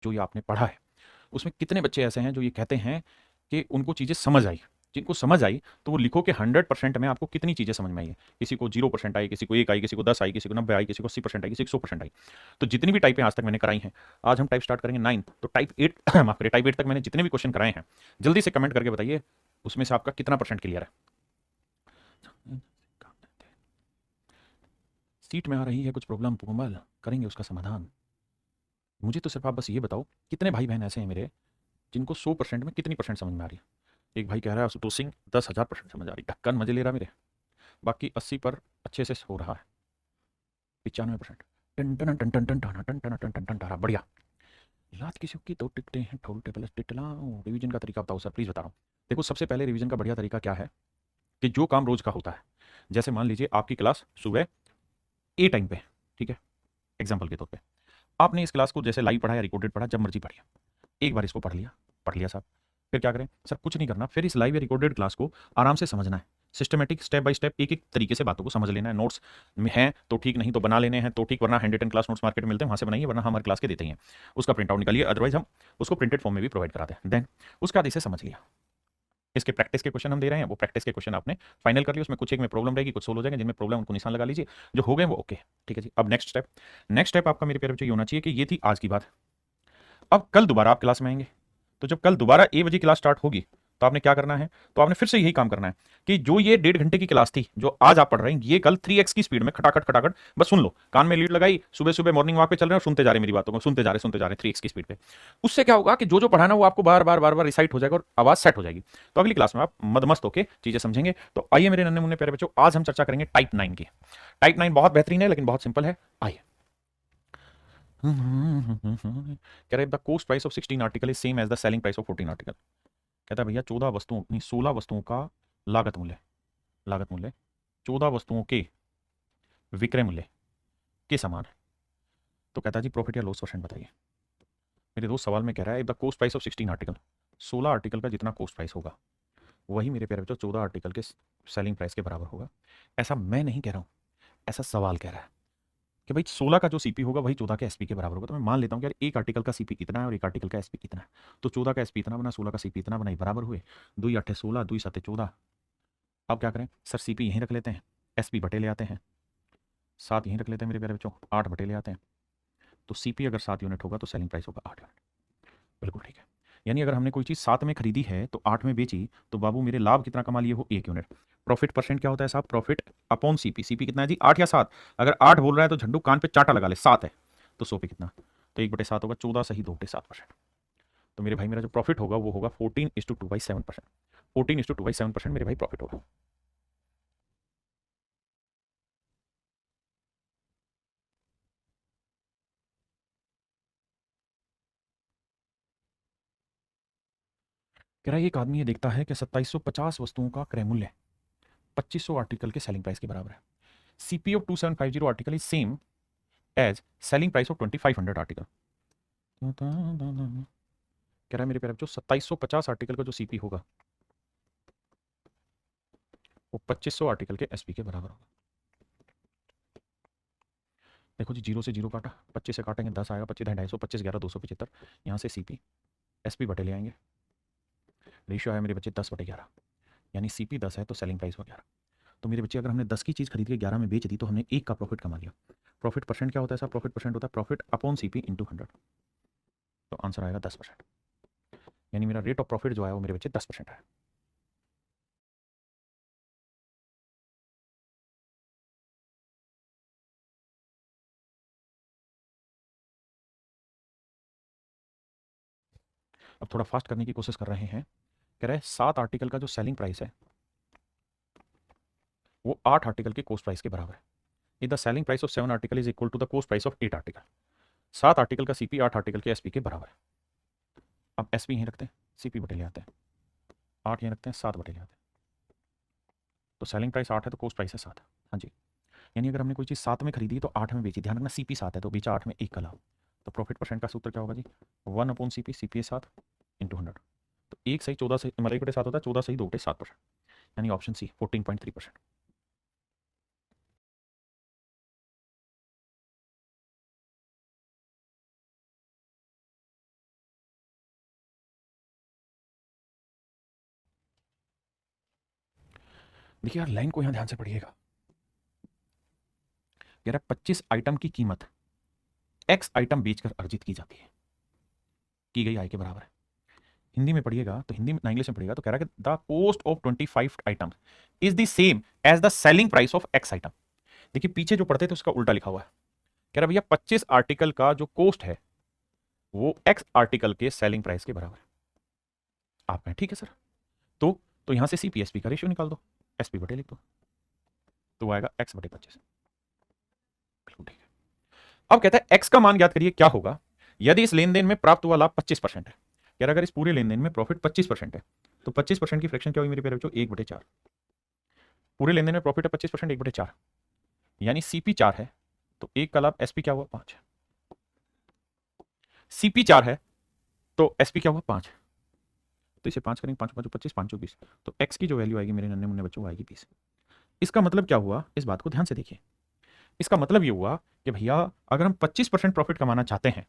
जो ये आपने पढ़ा है, उसमें कितने बच्चे ऐसे हैं जो ये कहते हैं कि उनको चीज़ें समझ आई? जिनको समझ आई तो वो लिखो कि 100% में आपको कितनी चीज़ें समझ में आई है। किसी को 0% आई, किसी को 1 आई, किसी को 10 आई, किसी को 90 आई, किसी को 80% आई, किसी को 100% आई। तो जितनी भी टाइपें आज तक मैंने कराई हैं, आज हम टाइप स्टार्ट करेंगे 9, तो टाइप 8 माफ करिए, टाइप 8 तक मैंने जितने भी क्वेश्चन कराए हैं, जल्दी से कमेंट करके बताइए उसमें से आपका कितना परसेंट क्लियर है। सीट में आ रही है कुछ प्रॉब्लम कोमल, करेंगे उसका समाधान। मुझे तो सिर्फ आप बस ये बताओ, कितने भाई बहन ऐसे हैं मेरे जिनको 100% में कितनी परसेंट समझ में आ रही है। एक भाई कह रहा है आशुतोष सिंह 10,000% समझ आ रही, ढक्कन मजे ले रहा मेरे। बाकी 80 पर अच्छे से हो रहा है, 95%। टन टन टन टन टन टन टन टन टन टन टन टन, बढ़िया। लात किसी की दो टिकटे हैं, ठोल टेबल टिटलाओ। रिवीजन का तरीका बताओ सर, प्लीज बता रहा हूँ। देखो, सबसे पहले रिवीजन का बढ़िया तरीका क्या है कि जो काम रोज का होता है, जैसे मान लीजिए आपकी क्लास सुबह ए टाइम पे, ठीक है, एग्जाम्पल के तौर पे आपने इस क्लास को जैसे लाइव पढ़ा या रिकॉर्डेड पढ़ा, जब मर्जी पढ़िए, एक बार इसको पढ़ लिया साहब। फिर क्या करें सर? कुछ नहीं करना, फिर इस लाइव या रिकॉर्डेड क्लास को आराम से समझना है, सिस्टमेटिक स्टेप बाय स्टेप एक एक तरीके से बातों को समझ लेना है। नोट्स में हैं तो ठीक, नहीं तो बना लेने हैं तो ठीक, वरना hand written class notes market में मिलते हैं, वहाँ से बनाइए, वरना हमारे क्लास के देते ही हैं। उसका प्रिंट आउट निकालिए, अदरवाइज हम उसको प्रिंटेड फॉर्म में भी प्रोवाइड कराते हैं। देन उसका आधे से समझ लिया, इसके प्रैक्टिस के क्वेश्चन हम दे रहे हैं, वो प्रैक्टिस के क्वेश्चन आपने फाइनल कर लिए। उसमें कुछ एक में प्रॉब्लम रहेगी, कुछ सोल्व हो जाएंगे, जिनमें प्रॉब्लम उनको निशान लगा लीजिए, जो हो गए वो ओके। ठीक है जी। अब नेक्स्ट स्टेप आपका मेरे प्यारे बच्चों ये होना चाहिए कि ये थी आज की बात। अब कल दोबारा आप क्लास में आएंगे, तो जब कल दोबारा ए बजे क्लास स्टार्ट होगी तो आपने क्या करना है? तो आपने फिर से यही काम करना है कि जो ये 1.5 घंटे की क्लास थी जो आज आप पढ़ रहे हैं, ये कल 3x की स्पीड में खटाखट खटाखट बस सुन लो। कान में लीड लगाई, सुबह सुबह मॉर्निंग वॉक पे चल रहे हैं और सुनते जा रहे हैं मेरी बातों को, सुनते जा रहे 3x की स्पीड पे। उससे क्या होगा कि जो जो पढ़ाना वो आपको बार बार रिसाइट हो जाएगा और आवाज सेट हो जाएगी। तो अगली क्लास में आप मदमस्त होकर चीजें समझेंगे। तो आइए मेरे नन्हे मुन्ने प्यारे बच्चों, आज हम चर्चा करेंगे टाइप 9 की। टाइप 9 बहुत बेहतरीन है लेकिन बहुत सिंपल है। आइए। कह रहे the cost price of 16 article is same as the selling price of 14 article. कहता है भैया 14 वस्तुओं नहीं 16 वस्तुओं का लागत मूल्य 14 वस्तुओं के विक्रय मूल्य के समान है। तो कहता है जी प्रॉफिट या लॉस परसेंट बताइए। मेरे दोस्त सवाल में कह रहा है the cost price of 16 article, 16 article का जितना कोस्ट प्राइस होगा वही मेरे प्यारे बच्चों 14 आर्टिकल के सेलिंग प्राइस के बराबर होगा। ऐसा मैं नहीं कह रहा हूं, ऐसा सवाल कह रहा है कि भाई 16 का जो सीपी होगा वही 14 के एसपी के बराबर होगा। तो मैं मान लेता हूँ कि यार एक आर्टिकल का सीपी कितना है और एक आर्टिकल का एसपी कितना है, तो 14 का एसपी इतना बना, 16 का सीपी इतना बना, ये बराबर हुए। 2 8 16, 2 7 14। अब क्या करें सर? सीपी यहीं रख लेते हैं, एसपी बटे ले आते हैं, 7 यहीं रख लेते हैं मेरे प्यारे बच्चों, 8 बटे ले आते हैं। तो सीपी अगर 7 यूनिट होगा तो सेलिंग प्राइस होगा 8 यूनिट। बिल्कुल ठीक है। यानी अगर हमने कोई चीज़ 7 में खरीदी है तो 8 में बेची, तो बाबू मेरे लाभ कितना कमा लिए? वो 1 यूनिट। प्रॉफिट परसेंट क्या होता है साहब? Profit upon CP. सीपी कितना है जी? 8 या 7? अगर 8 बोल रहा है तो झंडू कान पे चाटा लगा ले, 7 है तो 100 पे कितना? तो 1/7 होगा, 14 सही 2/7%। तो मेरे भाई मेरा जो प्रॉफिट होगा वो होगा 14:2/7%। 14:2/7% मेरे भाई प्रॉफिट होगा। कह रहा है एक आदमी ये देखता है कि 2750 वस्तुओं का क्रय मूल्य 2500 आर्टिकल के सेलिंग प्राइस के बराबर है। CP of 2750 article is same as selling price of 2500 article. कह रहा है मेरे प्यारे बच्चों 2750 आर्टिकल का जो सीपी होगा वो 2500 आर्टिकल के एसपी के बराबर होगा। देखो जी, 0 से 0 काटा, 25 से काटेंगे 10 आएगा, 25 250, 25 11 275। यहाँ से सीपी एसपी बटे ले आएंगे, रेशियो आया मेरे बच्चे 10/11। यानी सीपी 10 है तो सेलिंग प्राइस हुआ 11। तो मेरे बच्चे अगर हमने 10 की चीज़ खरीद के 11 में बेच दी तो हमने 1 का प्रॉफिट कमा लिया। प्रॉफिट परसेंट क्या होता है साहब? प्रॉफिट परसेंट होता है प्रॉफिट अपॉन सीपी इंटू 100। तो आंसर आएगा 10%। यानी मेरा रेट ऑफ प्रॉफिट जो आया वो मेरे बच्चे 10% है। अब थोड़ा फास्ट करने की कोशिश कर रहे हैं। कह रहे हैं 7 आर्टिकल का जो सेलिंग प्राइस है वो 8 आर्टिकल के कोस्ट प्राइस के बराबर है। If the selling price of 7 article is equal to the cost price of 8 article. 7 article का सीपी 8 आर्टिकल के एसपी के बराबर है। अब एसपी यहीं रखते हैं, सीपी बटे ले आते हैं, 8 यहीं रखते हैं, 7 बटे ले आते हैं। तो सेलिंग प्राइस 8 है तो कोस्ट प्राइस है 7। हाँ जी। यानी अगर हमने कोई चीज़ 7 में खरीदी तो 8 में बेची, ध्यान रखना सीपी 7 है तो बेचा 8 में, 1 का लाभ। तो प्रॉफिट परसेंट का सूत्र क्या होगा जी? 1/सीपी, सीपी है 7 इंटू 100। तो 1 सही 14 सही मतलब 1/7 होता है, 14 सही 2/7%। यानी ऑप्शन सी 14.3%। देखिए यार लाइन को यहां ध्यान से पढ़िएगा। कह रहा है 25 आइटम की कीमत एक्स आइटम बेचकर अर्जित की जाती है, की गई आय के बराबर है। हिंदी में पढ़िएगा तो हिंदी में, ना इंग्लिश में पढ़िएगा तो कह रहा है कि the cost of 25 item is the same as the selling price of X item. देखिए पीछे जो पढ़ते थे उसका उल्टा लिखा हुआ है। कह रहा भैया 25 आर्टिकल का जो कॉस्ट है वो एक्स आर्टिकल के सेलिंग प्राइस के बराबर है। आप कहें ठीक है सर, तो यहां से सीपीएसपी का रेशियो निकाल दो, एसपी बटे लिख दो, तो आएगा एक्स बटे 25। बिल्कुल ठीक है। अब कहता है एक्स का मान ज्ञात करिए, क्या होगा यदि इस लेन देन में प्राप्त हुआ लाभ 25% है। यार अगर इस पूरे लेन देन में प्रॉफिट 25% है तो 25% की फ्रैक्शन क्या हुई मेरे प्यारे बच्चों, 1/4। पूरे लेन देन में प्रॉफिट है 25%, 1/4 यानी सीपी 4 है तो 1 का लाभ, एसपी क्या हुआ 5। सीपी 4 है तो एसपी क्या हुआ 5, तो इसे 5 करेंगे, 5 5 25, 5 20, तो एक्स की जो वैल्यू आएगी मेरे नन्हे मुन्ने बच्चों वो आएगी 20। इसका मतलब क्या हुआ, इस बात को ध्यान से देखिए। इसका मतलब ये हुआ कि भैया अगर हम 25% प्रॉफिट कमाना चाहते हैं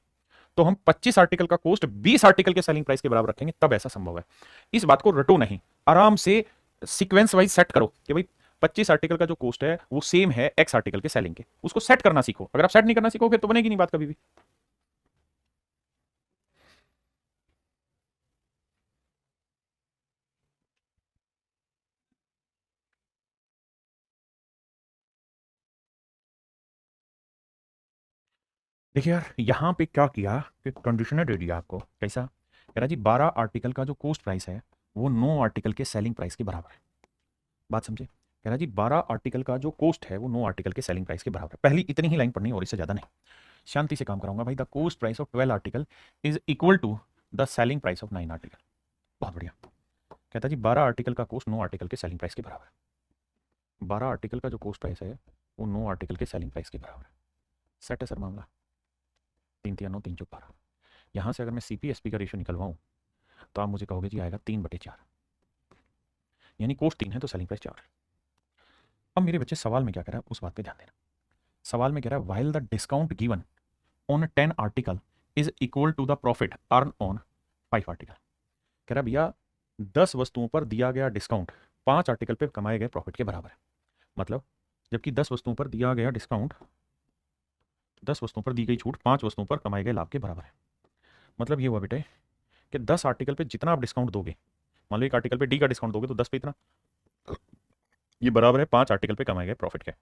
तो हम 25 आर्टिकल का कॉस्ट 20 आर्टिकल के सेलिंग प्राइस के बराबर रखेंगे, तब ऐसा संभव है। इस बात को रटो नहीं, आराम से सीक्वेंस वाइज सेट करो कि भाई 25 आर्टिकल का जो कॉस्ट है वो सेम है एक्स आर्टिकल के सेलिंग के, उसको सेट करना सीखो। अगर आप सेट नहीं करना सीखोगे तो बनेगी नहीं बात कभी भी। देखिए यार यहां पे क्या किया कि कंडीशनर दे दिया आपको, कैसा कह रहा जी 12 आर्टिकल का जो कॉस्ट प्राइस है वो 9 आर्टिकल के सेलिंग प्राइस के बराबर है। बात समझे, कह रहा जी 12 आर्टिकल का जो कॉस्ट है वो 9 आर्टिकल के सेलिंग प्राइस के बराबर है। पहली इतनी ही लाइन पढ़नी और इससे ज्यादा नहीं, शांति से काम कराऊंगा भाई। The cost price of 12 article is equal to the selling price of 9 article. बहुत बढ़िया। कहता जी 12 आर्टिकल का कॉस्ट 9 आर्टिकल के सेलिंग प्राइस के बराबर है। 12 आर्टिकल का जो कॉस्ट प्राइस है वो 9 आर्टिकल के सेलिंग प्राइस के बराबर है। सेट है सर मामला, 3 3 9 3 4 12। यहां से अगर मैं सीपीएसपी का रेशियो निकलवाऊं तो आप मुझे कहोगे जी आएगा 3/4, यानी कॉस्ट 3 है तो सेलिंग प्राइस 4 है। अब मेरे बच्चे सवाल में क्या कह रहा है उस बात पे ध्यान देना। सवाल में कह रहा है while the discount given on 10 article is equal to the profit earn on 5 article. कह रहा है भैया 10 वस्तुओं पर दिया गया डिस्काउंट 5 आर्टिकल पे कमाए गए प्रॉफिट के बराबर है। मतलब जबकि 10 वस्तुओं पर दिया गया डिस्काउंट, 10 वस्तुओं पर दी गई छूट 5 वस्तुओं पर कमाए गए लाभ के बराबर है। मतलब ये हुआ बेटे कि 10 आर्टिकल पे जितना आप डिस्काउंट दोगे, मान लो एक आर्टिकल पे डी का डिस्काउंट दोगे तो 10 पे इतना, ये बराबर है 5 आर्टिकल पे कमाए गए प्रॉफिट के।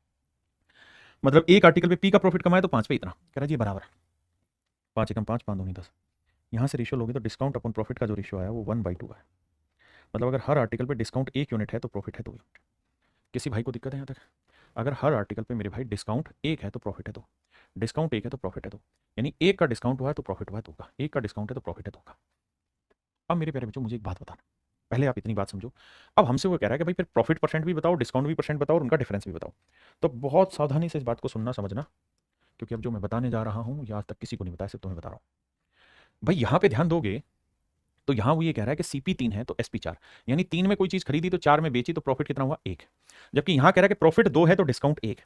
मतलब एक आर्टिकल पे पी का प्रॉफिट कमाए तो 5 पे इतना, कह रहा जी बराबर है 5 एकम 5 5 दूनी 10। यहाँ से रेशियो लोगे तो डिस्काउंट अपन प्रॉफिट का जो रेशियो आया वो 1/2 है। मतलब अगर हर आर्टिकल पे डिस्काउंट 1 यूनिट है तो प्रॉफिट है 2 यूनिट। किसी भाई को दिक्कत है यहाँ तक? अगर हर आर्टिकल पे मेरे भाई डिस्काउंट 1 है तो प्रॉफिट है 2, डिस्काउंट 1 है तो प्रॉफिट है 2, यानी 1 का डिस्काउंट हुआ है तो प्रॉफिट हुआ है 2 का, 1 का डिस्काउंट है तो प्रॉफिट है 2 का। अब मेरे प्यारे बच्चों मुझे एक बात बताना, पहले आप इतनी बात समझो। अब हमसे वो कह रहा है कि भाई फिर प्रॉफिट परसेंट भी बताओ, डिस्काउंट भी परसेंट बताओ और उनका डिफरेंस भी बताओ। तो बहुत सावधानी से इस बात को सुनना समझना, क्योंकि अब जो मैं बताने जा रहा हूँ या आज तक किसी को नहीं बताया, सिर्फ तुम्हें बता रहा हूँ। भाई यहाँ पे ध्यान दोगे तो यहाँ वो ये कह रहा है कि सीपी 3 है तो एसपी 4, यानी 3 में कोई चीज खरीदी तो 4 में बेची तो प्रॉफिट कितना हुआ 1। जबकि यहाँ कह रहा है कि प्रॉफिट 2 है तो डिस्काउंट 1।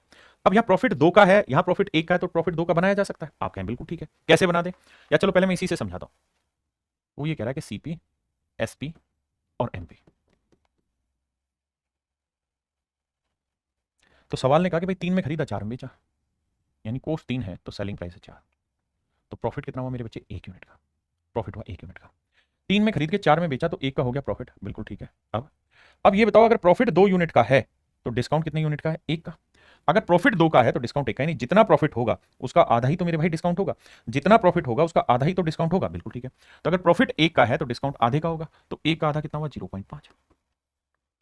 अब यहाँ प्रॉफिट 2 का है, यहाँ प्रॉफिट 1 का है, तो प्रॉफिट 2 का बनाया जा सकता है। आप कहें बिल्कुल ठीक है, कैसे बना दें? या चलो पहले मैं इसी से समझाता हूँ। वो ये कह रहा है कि सीपी, एसपी और एमपी। तो सवाल ने कहा कि भाई 3 में खरीदा 4 में बेचा, यानी कॉस्ट 3 है तो सेलिंग प्राइस है 4, तो प्रॉफिट कितना हुआ मेरे बच्चे 1 यूनिट का। प्रॉफिट हुआ 1 यूनिट का। 3 में खरीद के 4 में बेचा तो 1 का हो गया प्रॉफिट, बिल्कुल ठीक है। अब ये बताओ अगर प्रॉफिट 2 यूनिट का है तो डिस्काउंट कितने यूनिट का है? 1 का। अगर प्रॉफिट 2 का है तो डिस्काउंट 1 का, यानी जितना प्रॉफिट होगा उसका आधा ही तो मेरे भाई डिस्काउंट होगा, जितना प्रॉफिट होगा उसका आधा ही तो डिस्काउंट होगा, बिल्कुल ठीक है। तो अगर प्रॉफिट 1 का है तो डिस्काउंट आधे का होगा, तो 1 का आधा कितना हुआ 0.5।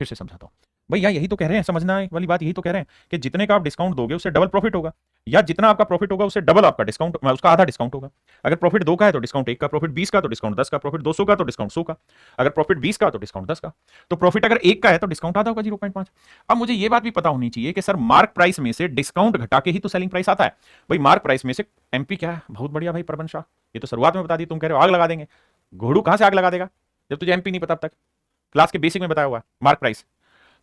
फिर से समझाता हूँ भैया, यही तो कह रहे हैं, समझना वाली बात यही तो कह रहे हैं कि जितने का आप डिस्काउंट दोगे उससे डबल प्रॉफिट होगा, या जितना आपका प्रॉफिट होगा उससे डबल आपका डिस्काउंट, उसका आधा डिस्काउंट होगा। अगर प्रॉफिट 2 का है तो डिस्काउंट 1 का, प्रॉफिट 20 का तो डिस्काउंट 10 का, प्रॉफिट 200 का तो डिस्काउंट 100 का, अगर प्रॉफिट 20 का तो डिस्काउंट 10 का। तो प्रॉफिट अगर 1 का है तो डिस्काउंट आधा होगा 0.5। अब मुझे ये बात भी पता होनी चाहिए कि सर मार्क प्राइस में से डिस्काउंट घटा के ही तो सेलिंग प्राइस आता है। भाई मार्क प्राइस में से एमपी क्या है? बहुत बढ़िया भाई प्रबंध शाह, ये तो शुरुआत में बता दी, तुम कह रहे हो आग लगा देंगे। घोड़ू कहां से आग लगा देगा जब तुझे एमपी नहीं पता? अब तक क्लास के बेसिक में बताया हुआ है मार्क प्राइस।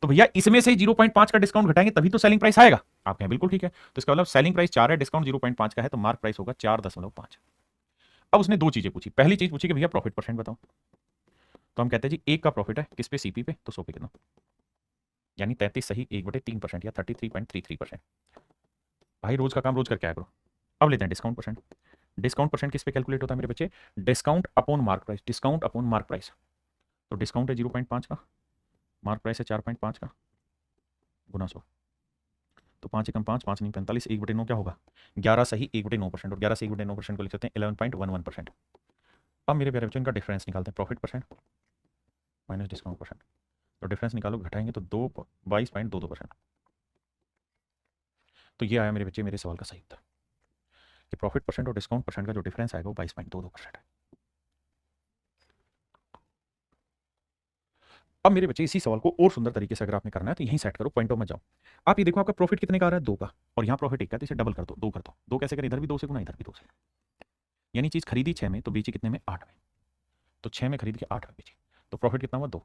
तो भैया इसमें से 0.5 का डिस्काउंट घटाएंगे तभी तो सेलिंग प्राइस आएगा। आप कहें बिल्कुल ठीक है, तो इसका मतलब सेलिंग प्राइस 4 है, डिस्काउंट 0.5 का है, तो मार्क प्राइस होगा 4.5। अब उसने दो चीजें पूछी, पहली चीज पूछी कि भैया प्रॉफिट परसेंट बताओ। तो हम कहते हैं जी 1 का प्रॉफिट है किस पे? सीपी पे, तो 100 पे कितना? यानी 33 सही 1/3% या 33.33%। भाई रोज का काम रोज करके आया करो। अब लेते हैं डिस्काउंट परसेंट। डिस्काउंट परसेंट किस पे कैलकुलेट होता है मेरे बच्चे? Discount upon mark price. Discount upon mark price. तो डिस्काउंट है 0.5 का, मार्क प्राइस है 4.5 का, गुना 100। तो 5 एकम 5, 5 नहीं 45, 1/9 क्या होगा? 11 सही 1/9%। और 11 से 1/9% को लिख सकते हैं 11.11%। अब मेरे प्यारे बच्चों इनका डिफरेंस निकालते हैं। Profit percent minus discount percent. तो डिफरेंस निकालो, घटाएंगे तो 22.22%। तो ये आया मेरे बच्चे मेरे सवाल का सही उत्तर कि प्रॉफिट परसेंट और डिस्काउंट परसेंट का जो डिफरेंस आएगा वो 22.22% है। अब मेरे बच्चे इसी सवाल को और सुंदर तरीके से अगर आपने करना है तो यहीं सेट करो, पॉइंटों में जाओ। आप ये देखो आपका प्रॉफिट कितने का आ रहा है? 2 का, और यहाँ प्रॉफिट 1 का, तो इसे डबल कर दो, 2 कर दो। 2 कैसे करें? इधर भी 2 से गुना, इधर भी 2 से। यानी चीज खरीदी 6 में तो बेची कितने में? 8 में। तो 6 में खरीद के 8 में बेची, तो प्रॉफिट कितना हुआ? 2।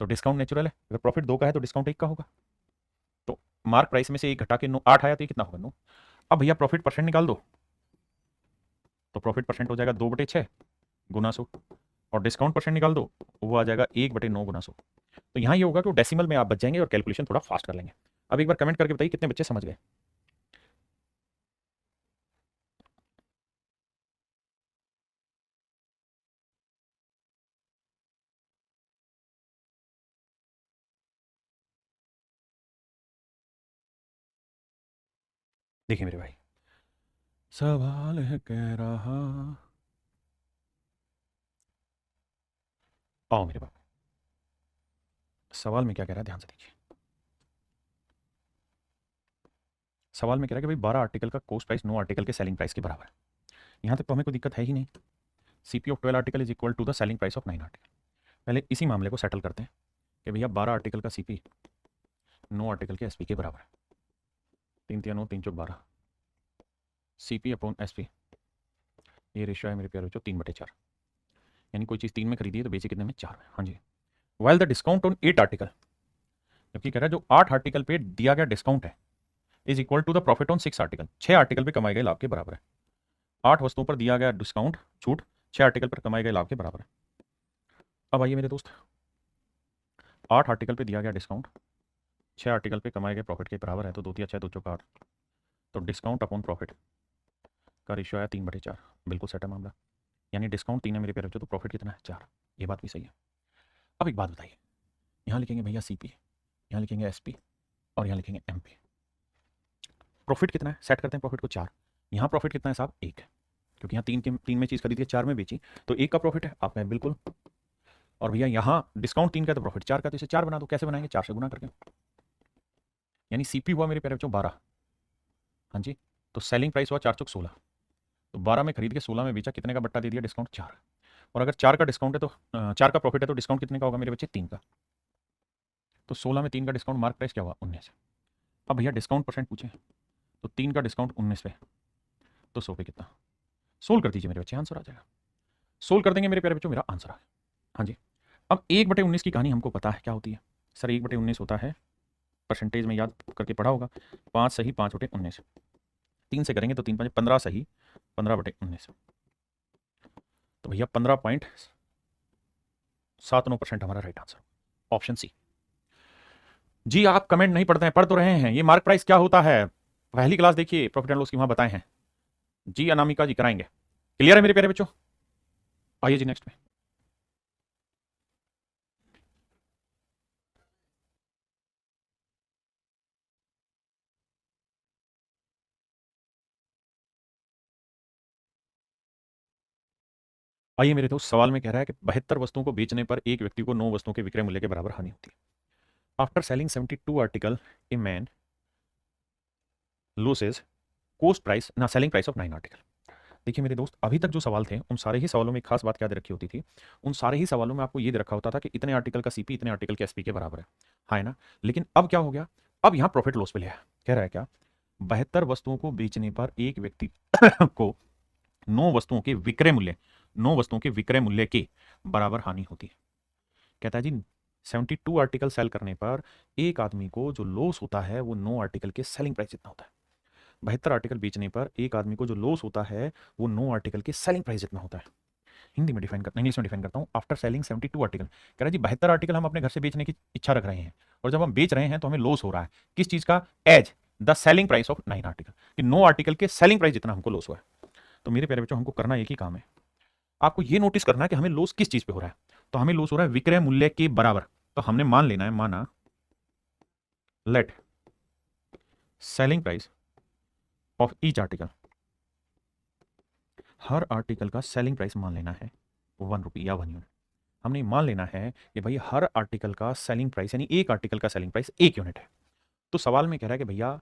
तो डिस्काउंट नेचुरल है, अगर प्रॉफिट 2 का है तो डिस्काउंट 1 का होगा। तो मार्क प्राइस में से 1 घटा के 9 8 आया तो ये कितना होगा? 9। अब भैया प्रॉफिट परसेंट निकाल दो, तो प्रॉफिट परसेंट हो जाएगा 2/6 गुना 100। और डिस्काउंट परसेंट निकाल दो, वो आ जाएगा 1/9 गुना 100। तो यहाँ ये होगा कि डेसिमल में आप बच जाएंगे और कैलकुलेशन थोड़ा फास्ट कर लेंगे। अब एक बार कमेंट करके बताइए कितने बच्चे समझ गए। देखिए मेरे भाई, सवाल है कह रहा, आओ मेरे बाप, सवाल में क्या कह रहा है ध्यान से देखिए। सवाल में कह रहा है कि भाई 12 आर्टिकल का कॉस्ट प्राइस 9 आर्टिकल के सेलिंग प्राइस के बराबर है। यहाँ तक तो हमें कोई दिक्कत है ही नहीं। CP of 12 article is equal to the selling price of 9 article. पहले इसी मामले को सेटल करते हैं कि भैया 12 आर्टिकल का सीपी 9 आर्टिकल के एसपी के बराबर है। 3 3 9 3 चौक 12, सीपी अपॉन एसपी, ये रेशियो है मेरे प्यारे बच्चों 3/4। यानी कोई चीज़ 3 में खरीदी है तो बेची कितने में? 4 में। हाँ जी। While the discount on 8 article, जबकि कह रहा है जो 8 आर्टिकल पे दिया गया डिस्काउंट है is equal to the profit on 6 article, 6 article पे कमाए गए लाभ के बराबर है। 8 वस्तुओं पर दिया गया डिस्काउंट छूट 6 आर्टिकल पर कमाए गए लाभ के बराबर है। अब आइए मेरे दोस्त, 8 आर्टिकल पे दिया गया डिस्काउंट 6 आर्टिकल पे कमाए गए प्रॉफिट के बराबर है, तो 2 6 2 4 8। तो डिस्काउंट अपॉन प्रॉफिट का रेशियो आया 3/4। बिल्कुल सेट है मामला। यानी डिस्काउंट 3 है मेरे प्यारे बच्चों, तो प्रॉफिट कितना है? 4। ये बात भी सही है। अब एक बात बताइए, यहाँ लिखेंगे भैया सीपी, यहाँ लिखेंगे एसपी, और यहाँ लिखेंगे एमपी। प्रॉफिट कितना है? सेट करते हैं प्रॉफिट को 4। यहाँ प्रॉफिट कितना है साहब? 1 है, क्योंकि यहाँ 3 में चीज़ खरीदी है 4 में बेची, तो 1 का प्रॉफिट है आप में बिल्कुल। और भैया यहाँ डिस्काउंट 3 का तो प्रॉफिट 4 का, तो इसे 4 बना दो। कैसे बनाएंगे? 4 से गुना करके। यानी सीपी हुआ मेरे प्यारे बच्चों 12। हाँ जी। तो सेलिंग प्राइस हुआ 4 चौक 16। तो 12 में खरीद के 16 में बेचा, कितने का बट्टा दे दिया? डिस्काउंट 4। और अगर 4 का डिस्काउंट है तो 4 का प्रॉफिट है तो डिस्काउंट कितने का होगा मेरे बच्चे? 3 का। तो 16 में 3 का डिस्काउंट, मार्क प्राइस क्या हुआ? 19। अब भैया डिस्काउंट परसेंट पूछे, तो 3 का डिस्काउंट 19 पे, तो 100 पे कितना? सोल्व कर दीजिए मेरे बच्चे, आंसर आ जाएगा। सोल्व कर देंगे मेरे प्यारे बच्चों, मेरा आंसर आ गया। हाँ जी। अब 1/19 की कहानी हमको पता है क्या होती है। सर 1/19 होता है, परसेंटेज में याद करके पढ़ा होगा, 5 सही 5/19। 3 से करेंगे तो 3 5 15 सही 15/19। तो भैया 15.79% हमारा राइट आंसर, ऑप्शन सी। जी आप कमेंट नहीं पढ़ते हैं, पढ़ तो रहे हैं। ये मार्क प्राइस क्या होता है? पहली क्लास देखिए प्रॉफिट एंड लॉस की, वहां बताए हैं। जी अनामिका जी कराएंगे। क्लियर है मेरे प्यारे बच्चों? आइए जी नेक्स्ट में। आइए मेरे दोस्त, सवाल में कह रहा है कि 72 वस्तुओं को बेचने पर एक व्यक्ति को 9 वस्तुओं के विक्रय मूल्य के बराबर हानि होती है। After selling 72 article a man loses coast price ना सेलिंग प्राइस ऑफ 9 आर्टिकल। देखिए मेरे दोस्त, अभी तक जो सवाल थे उन सारे ही सवालों में एक खास बात क्या दे रखी होती थी, उन सारे ही सवालों में आपको ये दे रखा होता था कि इतने आर्टिकल का सीपी इतने आर्टिकल के एसपी के बराबर है। हाँ है ना? लेकिन अब क्या हो गया? अब यहाँ प्रॉफिट लॉस पे लिया है। कह रहा है क्या? 72 वस्तुओं को बेचने पर एक व्यक्ति को 9 वस्तुओं के विक्रय मूल्य 9 वस्तुओं के विक्रय मूल्य के बराबर हानि होती है। कहता है जी 72 आर्टिकल सेल करने पर एक आदमी को जो लॉस होता है वो 9 आर्टिकल के सेलिंग प्राइस जितना होता है। 72 आर्टिकल बेचने पर एक आदमी को जो लॉस होता है वो 9 आर्टिकल के सेलिंग प्राइस जितना होता है। हिंदी में डिफाइन करता हूँ, इंग्लिश में डिफाइन करता हूँ। आफ्टर सेलिंग 72 आर्टिकल, कह रहा है जी 72 आर्टिकल हम अपने घर से बेचने की इच्छा रख रहे हैं, और जब हम बेच रहे हैं तो हमें लॉस हो रहा है। किस चीज का? As the selling price of 9 article, कि 9 आर्टिकल के सेलिंग प्राइस जितना हमको लॉस हुआ है। तो मेरे प्यारे बच्चों, हमको करना एक ही काम है, आपको ये नोटिस करना है कि हमें लॉस किस चीज पे हो रहा है। तो हमें लॉस हो रहा है विक्रय मूल्य के बराबर। तो हमने मान लेना है, माना let selling price of each article, हर आर्टिकल का सेलिंग प्राइस मान लेना है 1 रुपी या 1 यूनिट। हमने मान लेना है कि भाई हर आर्टिकल का सेलिंग प्राइस, यानी एक आर्टिकल का सेलिंग प्राइस 1 यूनिट है। तो सवाल में कह रहा है कि भैया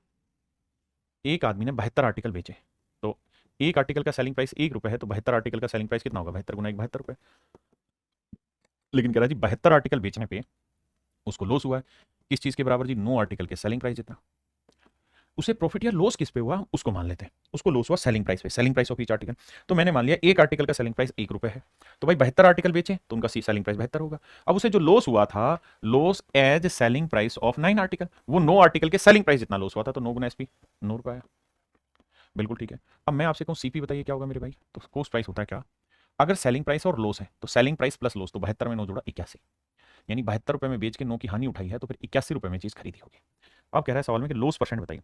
एक आदमी ने 72 आर्टिकल बेचे, तो एक आर्टिकल का सेलिंग प्राइस 1 रुपए है, तो 72 आर्टिकल का सेलिंग प्राइस कितना होगा? 72 गुना 1, 72 रुपए। लेकिन कह रहा है जी 72 आर्टिकल बेचने पे उसको लॉस हुआ है। किस चीज के बराबर जी? 9 आर्टिकल के सेलिंग प्राइस जितना। उसे प्रॉफिट या लॉस किस पे हुआ उसको मान लेते हैं। उसको लॉस हुआ सेलिंग प्राइस पे, selling price of each article. तो मैंने मान लिया एक आर्टिकल का सेलिंग प्राइस 1 रुपए है, तो भाई 72 आर्टिकल बेचे तो उनका सेलिंग प्राइस 72 होगा। अब उसे जो लॉस हुआ था, loss as selling price of 9 article, वो 9 आर्टिकल के सेलिंग प्राइस जितना लॉस हुआ था, तो 9 गुना एसपी, 9 रुपया आया। बिल्कुल ठीक है। अब मैं आपसे कहूँ सीपी बताइए क्या होगा मेरे भाई? तो कॉस्ट प्राइस होता है क्या? अगर सेलिंग प्राइस और लॉस है तो सेलिंग प्राइस प्लस लॉस, तो 72 में 9 जोड़ा 81, यानी 72 रुपए में बेच के 9 की हानि उठाई है, तो फिर 81 रुपए में चीज खरीदी होगी। अब कह रहा है सवाल में कि लॉस परसेंट बताइए।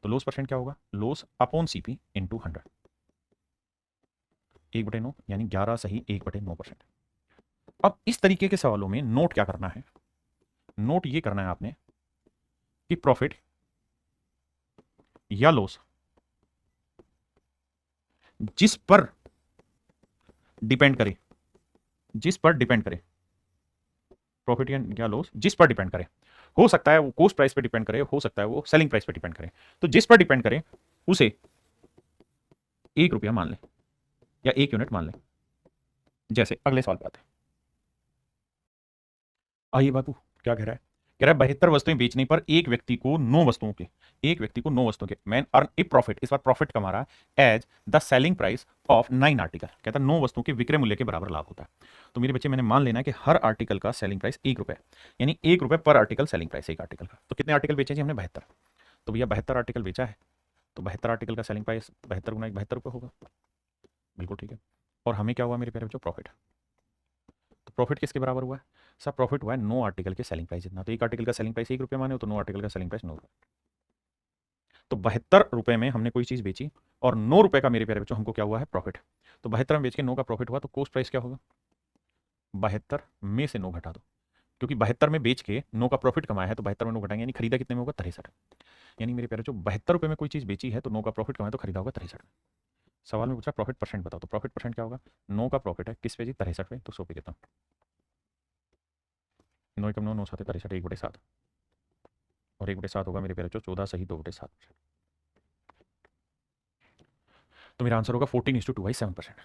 तो लॉस परसेंट क्या होगा? लॉस अपॉन सीपी इंटू 100, 1/9, यानी 11 सही 1/9%। अब इस तरीके के सवालों में नोट क्या करना है? नोट ये करना है आपने कि प्रॉफिट या लॉस जिस पर डिपेंड करे, जिस पर डिपेंड करे, प्रॉफिट या लॉस जिस पर डिपेंड करे, हो सकता है वो कॉस्ट प्राइस पे डिपेंड करे, हो सकता है वो सेलिंग प्राइस पे डिपेंड करे, तो जिस पर डिपेंड करे उसे 1 रुपया मान ले या 1 यूनिट मान ले। जैसे अगले सवाल पे आते हैं। आइए बापू, क्या कह रहा है? कह रहा है 72 वस्तुएं बेचने पर एक व्यक्ति को 9 वस्तुओं के, एक व्यक्ति को 9 वस्तुओं के मैन अर्न ए प्रॉफिट, इस बार प्रॉफिट कमा रहा है as the selling price of 9 article. कहता है 9 वस्तुओं के विक्रय मूल्य के बराबर लाभ होता है। तो मेरे बच्चे, मैंने मान लेना है कि हर आर्टिकल का सेलिंग प्राइस 1 रुपए, यानी 1 रुपए पर आर्टिकल सेलिंग प्राइस एक आर्टिकल का। तो कितने आर्टिकल बेचे जी हमने? 72। तो भैया 72 आर्टिकल बेचा है, तो 72 आर्टिकल का सेलिंग प्राइस 72 गुना 1, 72 रुपये होगा। बिल्कुल ठीक है। और हमें क्या हुआ मेरे प्यारे बच्चों? प्रॉफिट। तो प्रॉफिट किसके बराबर हुआ है? सब प्रॉफिट हुआ है 9 आर्टिकल के सेलिंग प्राइस जितना। तो एक आर्टिकल का सेलिंग प्राइस 1 रुपये माने हो, तो 9 आर्टिकल का सेलिंग प्राइस 9 रुपये। तो 72 रुपये में हमने कोई चीज़ बेची और 9 रुपये का मेरे प्यारे बच्चों हमको क्या हुआ है? प्रॉफिट। तो 72 में बेच के 9 का प्रॉफिट हुआ, तो कॉस्ट प्राइस क्या होगा? 72 में से 9 घटा दो, क्योंकि 72 में बेच के 9 का प्रॉफिट कमाया है, तो 72 में 9 घटाएंगे, यानी खरीदा कितने में होगा? 63। यानी मेरे प्यारे बच्चों 72 रुपये में कोई चीज़ बेची है तो 9 का प्रॉफिट कमाया, तो खरीदा होगा 63। सवाल में पूछा प्रॉफिट परसेंट बताओ, तो प्रॉफिट परसेंट क्या होगा? 9 का प्रॉफिट है किस पे जी? 63 पे, तो 100 पे कितना? 9 एकम 9, 9 सात 63, 1/7, और 1/7 होगा मेरे प्यारे बच्चों 14 सही 2/7। तो मेरा आंसर होगा 14:2 बाई 7%।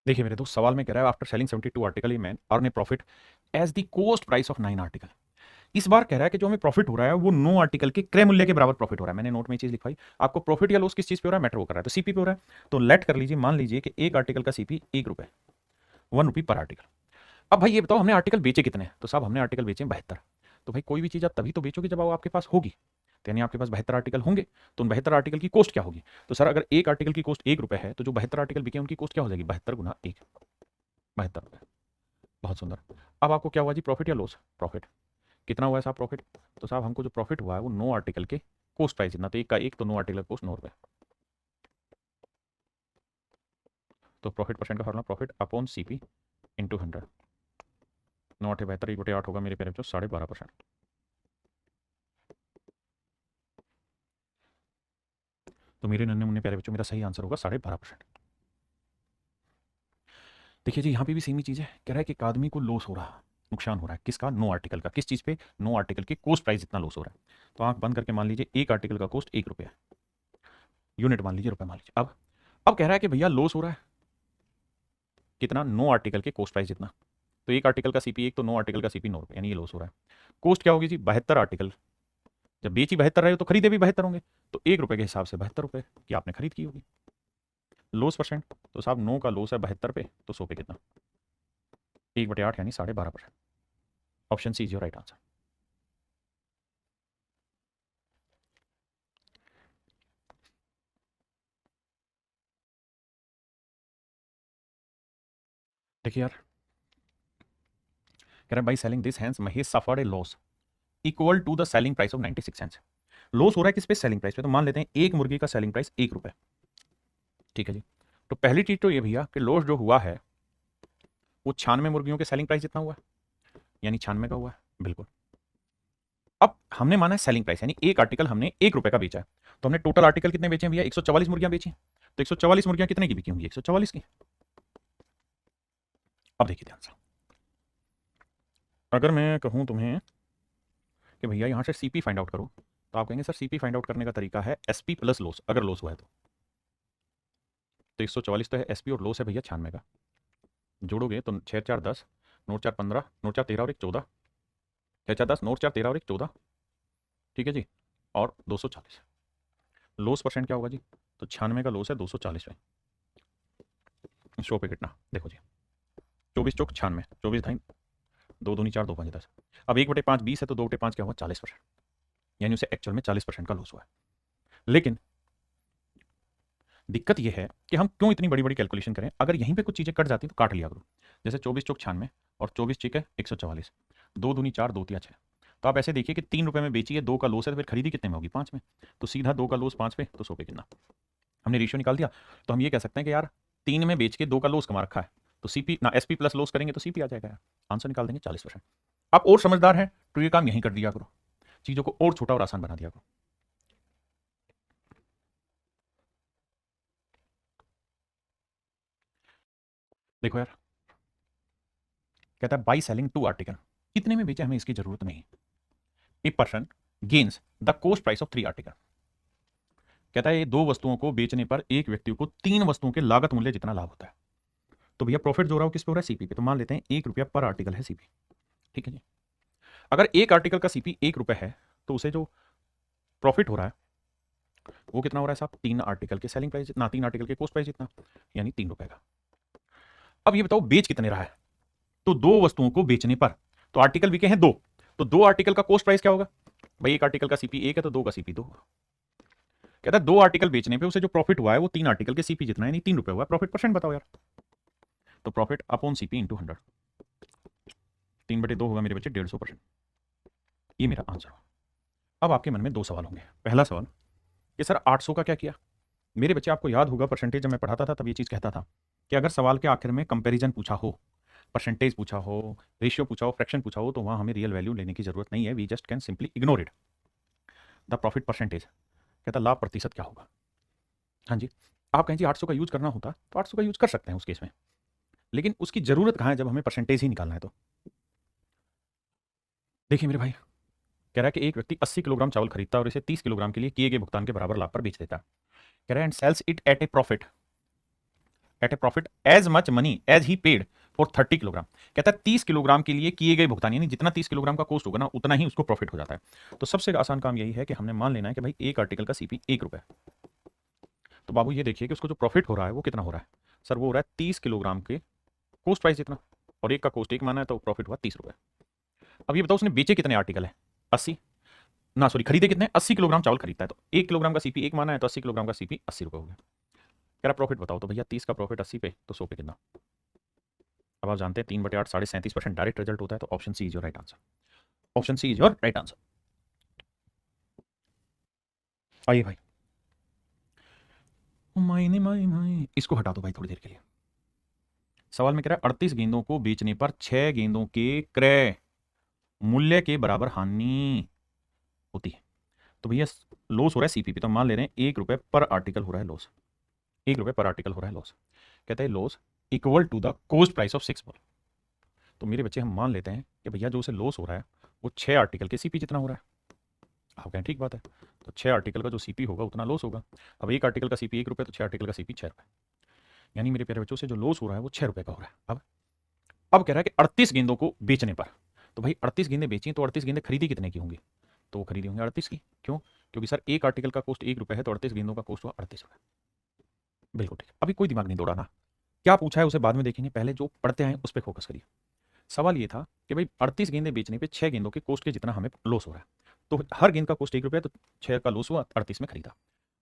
देखिए मेरे दोस्त, सवाल में कह रहा है after selling 72 article a man earn a profit as the cost price of 9 article. इस बार कह रहा है कि जो हमें प्रॉफिट हो रहा है वो 9 आर्टिकल के क्रय मूल्य के बराबर प्रॉफिट हो रहा है। मैंने नोट में चीज लिखवाई, आपको प्रॉफिट या लॉस किस चीज पे हो रहा है? मैटर वो कर रहा है, तो सीपी पे हो रहा है। तो लेट कर लीजिए, मान लीजिए कि एक आर्टिकल का सीपी 1 रुपए, 1 रुपी पर आर्टिकल। अब भाई ये बताओ हमने आर्टिकल बेचे कितने? तो साहब हमने आर्टिकल बेचे 72। तो भाई कोई भी चीज आप तभी तो बेचोगे जब वो आपके पास होगी, तो यानी आपके पास 72 आर्टिकल होंगे, तो उन 72 आर्टिकल की कॉस्ट क्या होगी? तो सर अगर एक आर्टिकल की कॉस्ट 1 रुपए है, तो जो 72 आर्टिकल बिके उनकी कॉस्ट क्या हो जाएगी? 72 गुना 1, 72 रुपए। बहुत सुंदर। अब आपको क्या हुआ जी? प्रॉफिट या लॉस? प्रॉफिट। कितना हुआ है साहब प्रॉफिट? तो साहब हमको जो प्रॉफिट हुआ है वो 9 आर्टिकल के कॉस्ट प्राइस जितना, तो एक का एक, तो 9 आर्टिकल कॉस्ट 9 रुपए। तो प्रॉफिट परसेंट का formula profit upon CP into 100। 9 8 72, 1/8 होगा मेरे प्यारे बच्चों 12.5%। तो मेरे नन्हे मुन्ने प्यारे बच्चों, मेरा सही आंसर होगा 12.5%। देखिए जी, यहाँ पे भी सेम ही चीज़ है। कह रहा है कि एक आदमी को लॉस हो रहा है, नुकसान हो रहा है, किसका? 9 आर्टिकल का। किस चीज़ पे? 9 आर्टिकल के कॉस्ट प्राइस इतना लॉस हो रहा है। तो आंख बंद करके मान लीजिए एक आर्टिकल का कॉस्ट 1 रुपया, यूनिट मान लीजिए, रुपये मान लीजिए। अब कह रहा है कि भैया लॉस हो रहा है कितना? 9 आर्टिकल के कॉस्ट प्राइस जितना। तो एक आर्टिकल का सीपी 1, तो 9 आर्टिकल का सीपी 9 रुपये, यानी ये लॉस हो रहा है। कॉस्ट क्या होगी जी? 72 आर्टिकल, जब बेची 72 रहे हो तो खरीदे भी 72 होंगे, तो 1 रुपये के हिसाब से 72 रुपये की आपने खरीद की होगी। लॉस परसेंट, तो साहब 9 का लॉस है 72 पे, तो 100 पे कितना? 1/8 यानी 12.5%। Option C is your right answer. देखिए यार, कह रहा है by selling this hens Mahesh suffered a loss equal to the selling price of 96 cents. Loss हो रहा है किस पे? सेलिंग प्राइस पे। तो मान लेते हैं एक मुर्गी का सेलिंग प्राइस 1 रुपए। ठीक है जी। तो पहली चीज तो ये भैया कि लॉस जो हुआ है वो 96 मुर्गियों के सेलिंग प्राइस जितना हुआ है, यानी 96 का हुआ है। बिल्कुल। अब हमने माना है सेलिंग प्राइस, यानी एक आर्टिकल हमने 1 रुपए का बेचा है। तो हमने टोटल आर्टिकल कितने बेचे हैं भैया? 144 मुर्गियां बेची। तो 144 मुर्गियां कितने की बिकी होंगी? 144 की। अब देखिए ध्यान से, अगर मैं कहूं तुम्हें कि भैया यहां से सीपी फाइंड आउट करो, तो आप कहेंगे सर सीपी फाइंड आउट करने का तरीका है एसपी प्लस लॉस, अगर लॉस हुआ है तो 144 तो है एसपी और लॉस है भैया 96 का। जोड़ोगे तो 6 4 10, नोट 4 15, नोट 4 13 और एक 14, 6 4 10, नोट 4 13 और एक 14। ठीक है जी। और 240 लॉस परसेंट क्या होगा जी? तो 96 का लॉस है 240 पे। शो पे कितना देखो जी, 24 चौक 96, 24 ढाई, 2 दूनी 4, 2 5 10। अब 1/5 20 है तो 2/5 क्या हुआ? 40%। यानी उसे एक्चुअल में 40% का लॉस हुआ है। लेकिन दिक्कत यह है कि हम क्यों इतनी बड़ी बड़ी कैलकुलेशन करें? अगर यहीं पे कुछ चीज़ें कट जाती तो काट लिया करो। जैसे 24 चौक 96 और 24 चिक है 144, 2 दूनी 4, 2 तिया 6। तो आप ऐसे देखिए कि 3 रुपए में बेची है, 2 का लॉस है, तो फिर खरीदी कितने में होगी? 5 में। तो सीधा 2 का लॉस 5 पे, तो 100 पे कितना? हमने रेशियो निकाल दिया। तो हम ये कह सकते हैं कि यार 3 में बेच के 2 का लॉस कमा रखा है, तो सीपी ना एसपी प्लस लॉस करेंगे तो सीपी आ जाएगा यार। आंसर निकाल देंगे 40%। आप और समझदार हैं तो ये काम यहीं कर दिया करो, चीज़ों को और छोटा और आसान बना दिया करो। देखो यार, कहता है बाई सेलिंग 2 आर्टिकल, कितने में बेचे हमें इसकी जरूरत नहीं। A person gains the cost price of 3 article. कहता है ये 2 वस्तुओं को बेचने पर एक व्यक्ति को 3 वस्तुओं के लागत मूल्य जितना लाभ होता है। तो भैया प्रॉफिट जो हो रहा है किस पे हो रहा है? सीपी पे। तो मान लेते हैं 1 रुपया पर आर्टिकल है सीपी। ठीक है जी। अगर एक आर्टिकल का सीपी 1 रुपए है तो उसे जो प्रॉफिट हो रहा है वो कितना हो रहा है साहब? 3 आर्टिकल के सेलिंग प्राइस जितना, 3 आर्टिकल के कोस्ट प्राइस जितना, यानी 3 रुपए का। अब ये बताओ बेच कितने रहा है? तो 2 वस्तुओं को बेचने पर, तो आर्टिकल बिके हैं 2, तो 2 आर्टिकल का कोस्ट प्राइस क्या होगा भाई? एक आर्टिकल का सीपी 1 है तो 2 का सीपी 2। कहता है 2 आर्टिकल बेचने पे उसे जो प्रॉफिट हुआ है वो 3 आर्टिकल के सीपी जितना है, यानी 3 रुपए हुआ। प्रॉफिट परसेंट बताओ यार। तो प्रॉफिट अपॉन सीपी इंटू 100, 3/2 होगा मेरे बच्चे 150%। ये मेरा आंसर हो। अब आपके मन में 2 सवाल होंगे। पहला सवाल कि सर 800 का क्या किया? मेरे बच्चे आपको याद होगा परसेंटेज जब मैं पढ़ाता था तब ये चीज़ कहता था कि अगर सवाल के आखिर में कंपैरिजन पूछा हो, परसेंटेज पूछा हो, रेशियो पूछा हो, फ्रैक्शन पूछा हो, तो वहाँ हमें रियल वैल्यू लेने की जरूरत नहीं है। We just can simply ignore it the profit percentage. कहता लाभ प्रतिशत क्या होगा? हाँ जी। आप कहें जी 800 का यूज करना होता तो 800 का यूज कर सकते हैं उस केस में, लेकिन उसकी जरूरत कहाँ है जब हमें परसेंटेज ही निकालना है। तो देखिए मेरे भाई, कह रहा है कि एक व्यक्ति 80 किलोग्राम चावल खरीदता है और इसे 30 किलोग्राम के लिए किए गए भुगतान के बराबर लाभ पर बेच देता है। कह रहा है and sells it at a profit as much money as he paid for 30 kilogram. कहता है 30 किलोग्राम के लिए किए गए भुगतान, यानी जितना 30 किलोग्राम का कॉस्ट होगा ना उतना ही उसको प्रॉफिट हो जाता है। तो सबसे आसान काम यही है कि हमने मान लेना है कि भाई एक आर्टिकल का सीपी 1 रुपए। तो बाबू ये देखिए कि उसको जो प्रॉफिट हो रहा है वो कितना हो रहा है? सर वो हो रहा है 30 किलोग्राम के कोस्ट प्राइस जितना, और एक का कोस्ट 1 माना है तो प्रॉफिट हुआ 30 रुपए। अब ये बताओ उसने बेचे कितने आर्टिकल है? 80, ना सॉरी खरीदे कितने? 80 किलोग्राम चावल खरीदता है, तो 1 किलोग्राम का सीपी 1 माना है तो 80 किलोग्राम का सीपी 80 रुपए हो गया। कह रहा प्रॉफिट बताओ, तो भैया 30 का प्रॉफिट 80 पे तो 100 पे कितना? अब आप जानते हैं 3/8 37% डायरेक्ट रिजल्ट होता है। तो option C is your right answer. Option C is your right answer. आइए भाई, मायने माय माय इसको हटा दो भाई थोड़ी देर के लिए। सवाल में कह रहा है 38 गेंदों को बेचने पर 6 गेंदों के क्रय मूल्य के बराबर हानि होती है। तो भैया लॉस हो रहा है सीपीपी, तो मान ले रहे हैं 1 रुपए पर आर्टिकल हो रहा है लॉस। 1 रुपए पर आर्टिकल हो रहा है लॉस। कहते हैं loss equal to the cost price of 6 ball. तो मेरे बच्चे हम मान लेते हैं कि भैया जो उसे लॉस हो रहा है वो 6 आर्टिकल के सीपी जितना हो रहा है। आप कहें ठीक बात है, तो 6 आर्टिकल का जो सीपी होगा उतना लॉस होगा। अब एक आर्टिकल का सीपी 1 रुपए तो 6 आर्टिकल का सीपी 6 रुपए, यानी मेरे प्यारे बच्चों से जो लॉस हो रहा है वो 6 रुपए का हो रहा है। अब कह रहा है कि 38 गेंदों को बेचने पर, तो भाई 38 गेंदें बेची तो 38 गेंदें खरीदी कितने की होंगी? तो वो खरीदी होंगी 38 की। क्यों? क्योंकि सर एक आर्टिकल का कॉस्ट 1 रुपए है तो 38 गेंदों का कॉस्ट हुआ 38 रुपए। बिल्कुल ठीक। अभी कोई दिमाग नहीं दौड़ाना, क्या पूछा है उसे बाद में देखेंगे, पहले जो पढ़ते हैं उस पर फोकस करिए। सवाल ये था कि भाई 38 गेंदें बेचने पे 6 गेंदों के कॉस्ट के जितना हमें लॉस हो रहा है, तो हर गेंद का कॉस्ट 1 रुपया, तो 6 का लॉस हुआ, 38 में खरीदा।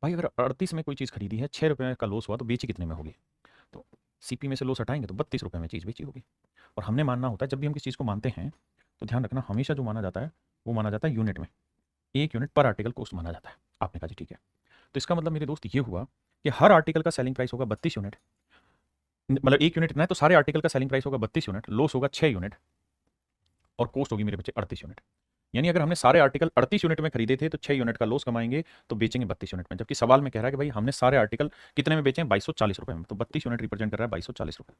भाई अगर 38 में कोई चीज़ खरीदी है, 6 रुपये का लॉस हुआ, तो बेची कितने में होगी? तो सीपी में से लॉस हटाएंगे तो 32 रुपये में चीज़ बेची होगी। और हमने मानना होता है, जब भी हम किसी चीज़ को मानते हैं तो ध्यान रखना, हमेशा जो माना जाता है वो माना जाता है यूनिट में, 1 यूनिट पर आर्टिकल कॉस्ट माना जाता है। आपने कहा जी ठीक है, तो इसका मतलब मेरे दोस्त ये हुआ कि हर आर्टिकल का सेलिंग प्राइस होगा 32 यूनिट, मतलब 1 यूनिट इतना है, तो सारे आर्टिकल का सेलिंग प्राइस होगा 32 यूनिट, लॉस होगा 6 यूनिट, और कॉस्ट होगी मेरे बच्चे 38 यूनिट। यानी अगर हमने सारे आर्टिकल 38 यूनिट में खरीदे थे तो 6 यूनिट का लॉस कमाएंगे, तो बेचेंगे 32 यूनिट में। जबकि सवाल में कह रहा है कि भाई हमने सारे आर्टिकल कितने में बेचे हैं? 2240 रुपये में, तो 32 यूनिट रिप्रेजेंट कर रहा है 2240 रुपये।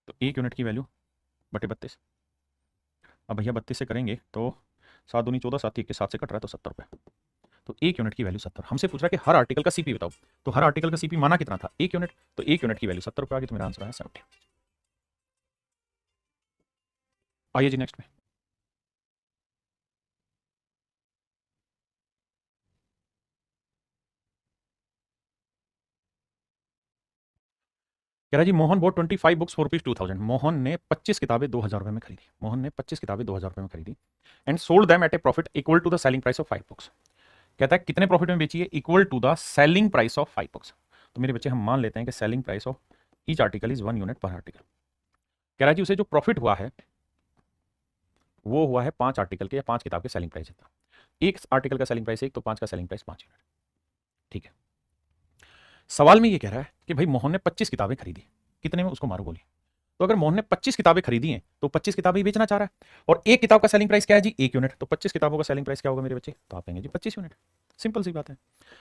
तो 1 यूनिट की वैल्यू बटे 32। अब भैया 32 से करेंगे तो 7 दूनी 14, 7 के 7 से कट रहा है तो 70 रुपये। तो 1 यूनिट की वैल्यू 70। हमसे पूछ रहा है कि हर आर्टिकल का सीपी बताओ, तो हर आर्टिकल का सीपी माना कितना था? 1 यूनिट, तो 1 यूनिट की वैल्यू 70 रुपये आ गई, तो मेरा आंसर आया 70। आइए जी नेक्स्ट में। कह रहा है जी, Mohan bought 25 books for ₹2000। Mohan ने 25 किताबें 2000 रुपये में खरीदी। मोहन ने 25 किताबें 2000 रुपये में खरीदी and sold them at a profit equal to the selling price of 5 books. कहता है कितने प्रॉफिट में बेची है? Equal to the selling price of 5 books. तो मेरे बच्चे हम मान लेते हैं कि selling price of each article is 1 unit per article. कह रहा है जी उसे जो प्रॉफिट हुआ है वो हुआ है 5 आर्टिकल के या 5 किताब के सेलिंग प्राइस जितना। एक आर्टिकल का सेलिंग प्राइस 1, तो 5 का सेलिंग प्राइस 5 यूनिट। ठीक है, सवाल में ये कह रहा है कि भाई मोहन ने 25 किताबें खरीदी, कितने में? उसको मारो गोली। तो अगर मोहन ने 25 किताबें खरीदी हैं तो 25 किताबें ही बेचना चाह रहा है, और एक किताब का सेलिंग प्राइस क्या है जी? 1 यूनिट। तो 25 किताबों का सेलिंग प्राइस क्या होगा मेरे बच्चे? तो आप कहेंगे जी 25 यूनिट। सिंपल सी बात है।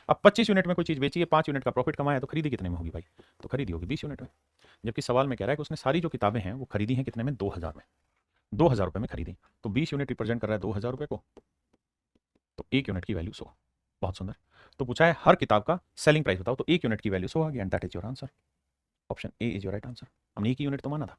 अब 25 यूनिट में कोई चीज बेची है, 5 यूनिट का प्रॉफिट कमाया है, तो खरीदी कितने में होगी भाई? तो खरीदी होगी 20 यूनिट में। जबकि सवाल में कह रहा है कि उसने सारी जो किताबें हैं वो खरीदी हैं कितने में? 2000 में। 2000 रुपये में खरीदी, तो 20 यूनिट रिप्रेजेंट कर रहा है 2000 रुपये को, तो 1 यूनिट की वैल्यू 100। बहुत सुंदर। तो पूछा है हर किताब का सेलिंग प्राइस बताओ, तो 1 यूनिट की वैल्यू 100 आ गई, and that is your answer. Option A is your right answer. हमने 1 यूनिट तो माना था।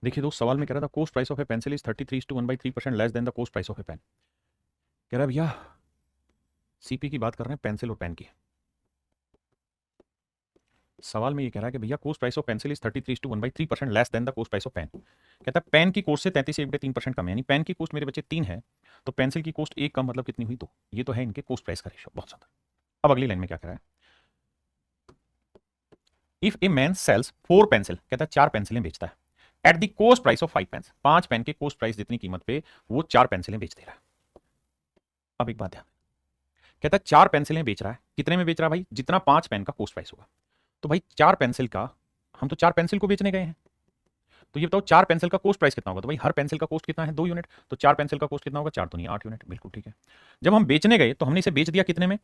देखिए दोस्त, सवाल में कह रहा था cost price of a pencil is 33:1/3% less than the cost price of a pen. कह रहा है भैया सीपी की बात कर रहे हैं पेंसिल और पेन की। सवाल में ये कह रहा है कि भैया cost price of pencil is 33:1/3% less than the cost price of pen. कहता है पेन की कॉस्ट से 33/3% कम है, यानी पेन की कॉस्ट मेरे बच्चे 3 है, तो पेंसिल की कॉस्ट 1 कम, मतलब कितनी हुई? तो ये तो है इनके कॉस्ट प्राइस का रेशियो। बहुत ज्यादा। अब अगली लाइन में क्या कह रहा है? If a man sells 4 pencil, कहता है 4 पेंसिलें बेचता है, at the cost price of 5 pens, 5 pen के कॉस्ट प्राइस जितनी कीमत पे वो 4 पेंसिलें बेच दे रहा है। अब एक बात है, कहता है 4 पेंसिलें बेच रहा है, कितने में बेच रहा है भाई? जितना 5 पेन का कॉस्ट प्राइस होगा। तो भाई 4 पेंसिल का, हम तो 4 पेंसिल को बेचने गए हैं, तो ये बताओ 4 पेंसिल का कॉस्ट प्राइस कितना होगा? तो भाई हर पेंसिल का कॉस्ट कितना है? 2 यूनिट। तो 4 पेंसिल का कॉस्ट कितना होगा? 4 तो नहीं 8 यूनिट। बिल्कुल ठीक है। जब हम बेचने गए तो हमने इसे बेच दिया कितने में?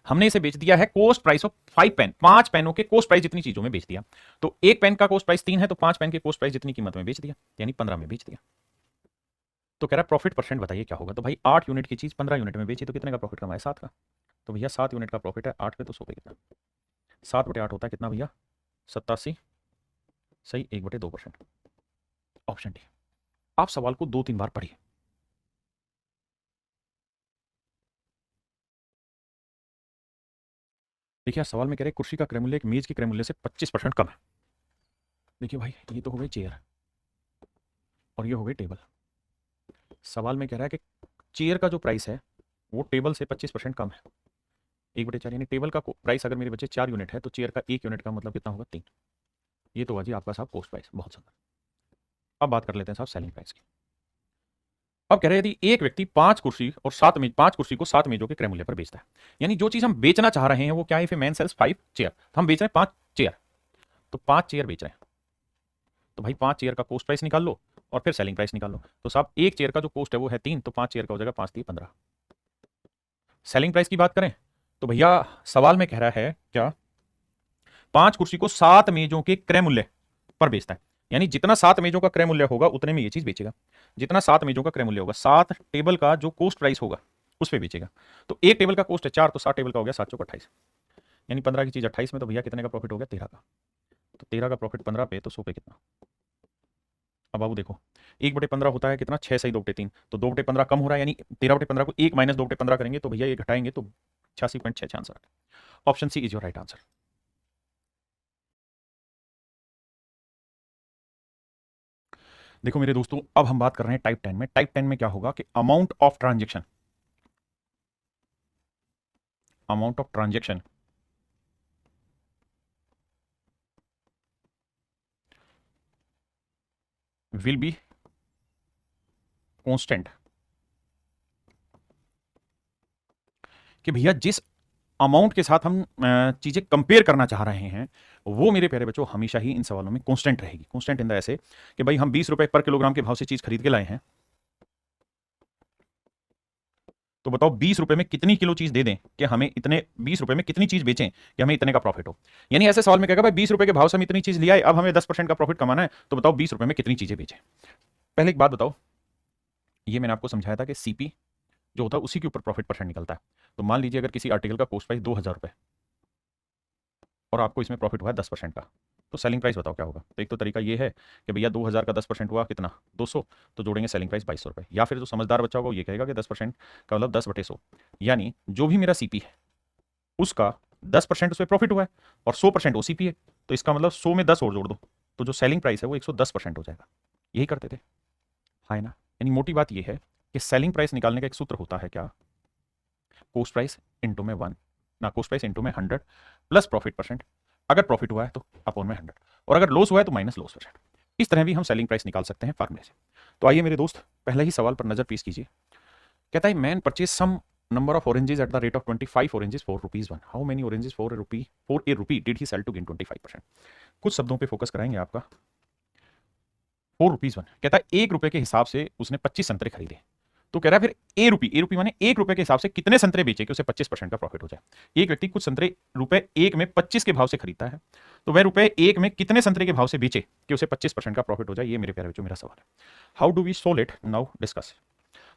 हमने इसे बेच दिया है कॉस्ट प्राइस ऑफ 5 पेन, 5 पेनों के कॉस्ट प्राइस जितनी चीजों में बेच दिया। तो एक पेन का कॉस्ट प्राइस 3 है, तो 5 पेन के कॉस्ट प्राइस जितनी कीमत में बेच दिया, यानी 15 में बेच दिया। तो कह रहा है प्रॉफिट परसेंट बताइए क्या होगा? तो भाई 8 यूनिट की चीज 15 यूनिट में बेची तो कितने का प्रॉफिट कमाया? 7 का। तो भैया 7 यूनिट का प्रॉफिट है 8 पे, तो 100 पे कितना? 7/8 होता है कितना भैया? 87। सही, 1/2%। Option D. आप सवाल को 2-3 बार पढ़िए। देखिए सवाल में कह रहे हैं कुर्सी का क्रय मूल्य एक मेज के क्रय मूल्य से 25% कम है। देखिए भाई ये तो हो गई चेयर और ये हो गई टेबल। सवाल में कह रहा है कि चेयर का जो प्राइस है वो टेबल से 25% कम है, 1/4, यानी टेबल का प्राइस अगर मेरे बच्चे 4 यूनिट है तो चेयर का 1 यूनिट का मतलब कितना होगा? 3। ये तो हुआ जी आपका साहब कॉस्ट प्राइस। बहुत सुंदर। अब बात कर लेते हैं साहब सेलिंग प्राइस की। अब कह रहे हैं यदि एक व्यक्ति 5 कुर्सी और 7 मेज, 5 कुर्सी को 7 मेजों के क्रय मूल्य पर बेचता है, यानी जो चीज हम बेचना चाह रहे हैं वो क्या है? If a man sells 5 chair, हम बेच रहे हैं 5 चेयर, तो 5 चेयर बेच रहे हैं, तो भाई 5 चेयर का कॉस्ट प्राइस निकाल लो और फिर सेलिंग प्राइस निकाल लो। तो साहब एक चेयर का जो कॉस्ट है वो है 3, तो 5 चेयर का हो जाएगा 5×3 = 15। सेलिंग प्राइस की बात करें तो भैया सवाल में कह रहा है क्या? 5 कुर्सी को 7 मेजों के क्रय मूल्य पर बेचता है, यानी जितना 7 मेजों का क्रय मूल्य होगा उतने में ये चीज बेचेगा। जितना 7 मेजों का क्रय मूल्य होगा, 7 टेबल का जो कॉस्ट प्राइस होगा उस पर बेचेगा। तो एक टेबल का कॉस्ट है 4, तो 7 टेबल का हो गया 7×4 = 28, यानी 15 की चीज 28 में, तो भैया कितने का प्रॉफिट हो गया? 13 का। तो 13 का प्रॉफिट 15 पे, तो 100 पे कितना? अब बाबू देखो, 1/15 होता है कितना, 6 सही 2/3, तो 2/15 कम हो रहा है, यानी 13/15 को 1 माइनस 2/15 करेंगे तो भैया ये घटाएंगे तो 86.6 answer. Option C is your right answer. देखो मेरे दोस्तों, अब हम बात कर रहे हैं टाइप 10 में। टाइप 10 में क्या होगा कि amount of transaction will be constant, कि भैया जिस अमाउंट के साथ हम चीजें कंपेयर करना चाह रहे हैं वो मेरे प्यारे बच्चों हमेशा ही इन सवालों में कांस्टेंट रहेगी। कांस्टेंट इन द ऐसे कि भाई हम 20 रुपए पर किलोग्राम के भाव से चीज खरीद के लाए हैं, तो बताओ 20 रुपए में कितनी किलो चीज दे दें कि हमें इतने, 20 रुपए में कितनी चीज बेचें कि हमें इतने का प्रॉफिट हो। यानी ऐसे सवाल में कहेगा भाई 20 रुपए के भाव से हम इतनी चीज लिया है, अब हमें 10% का प्रॉफिट कमाना है, तो बताओ 20 रुपए में कितनी चीजें बेचें। पहले एक बात बताओ, ये मैंने आपको समझाया था कि सीपी जो होता है उसी के ऊपर प्रॉफिट परसेंट निकलता है। तो मान लीजिए अगर किसी आर्टिकल का कॉस्ट प्राइस 2000 रुपए और आपको इसमें प्रॉफिट हुआ है 10% का, तो सेलिंग प्राइस बताओ क्या होगा। तो एक तो तरीका ये है कि भैया 2000 का 10% हुआ कितना, 200, तो जोड़ेंगे सेलिंग प्राइस 2200 रुपए। या फिर जो समझदार बच्चा होगा वो ये कहेगा कि 10% का मतलब 10/100, यानी जो भी मेरा सीपी है उसका 10% उसमें प्रॉफिट हुआ है और 100% ओसीपी है, तो इसका मतलब 100 में 10 और जोड़ दो तो जो सेलिंग प्राइस है वो 110% हो जाएगा। यही करते थे, है ना। यानी मोटी बात ये है कि सेलिंग प्राइस निकालने का एक सूत्र होता है क्या, कॉस्ट प्राइस इंटू में 1, ना कॉस्ट प्राइस इंटू में 100 प्लस प्रॉफिट परसेंट, अगर प्रॉफिट हुआ है तो अपॉन में 100 और अगर लॉस हुआ है तो माइनस लॉस परसेंट। इस तरह भी हम सेलिंग प्राइस निकाल सकते हैं फार्मूले से। तो आइए मेरे दोस्त पहले ही सवाल पर नजर पेश कीजिए। कहता है man purchase some number of oranges at the rate of 25 oranges for ₹1। How many oranges for a rupee did he sell to gain 25%। कुछ शब्दों पे फोकस कराएंगे आपका। ₹4 कहता है 1 रुपए के हिसाब से उसने 25 संतरे खरीदे, तो कह रहा है फिर ए रुपी माने 1 रुपए के हिसाब से कितने संतरे बेचे कि उसे 25% का प्रॉफिट हो जाए। एक व्यक्ति कुछ संतरे रुपए 1 में 25 के भाव से खरीदता है, तो वह रुपए 1 में कितने संतरे के भाव से बेचे कि उसे 25% का प्रॉफिट हो जाए। ये मेरे प्यारे बच्चों मेरा सवाल है। How do we solve it, now discuss.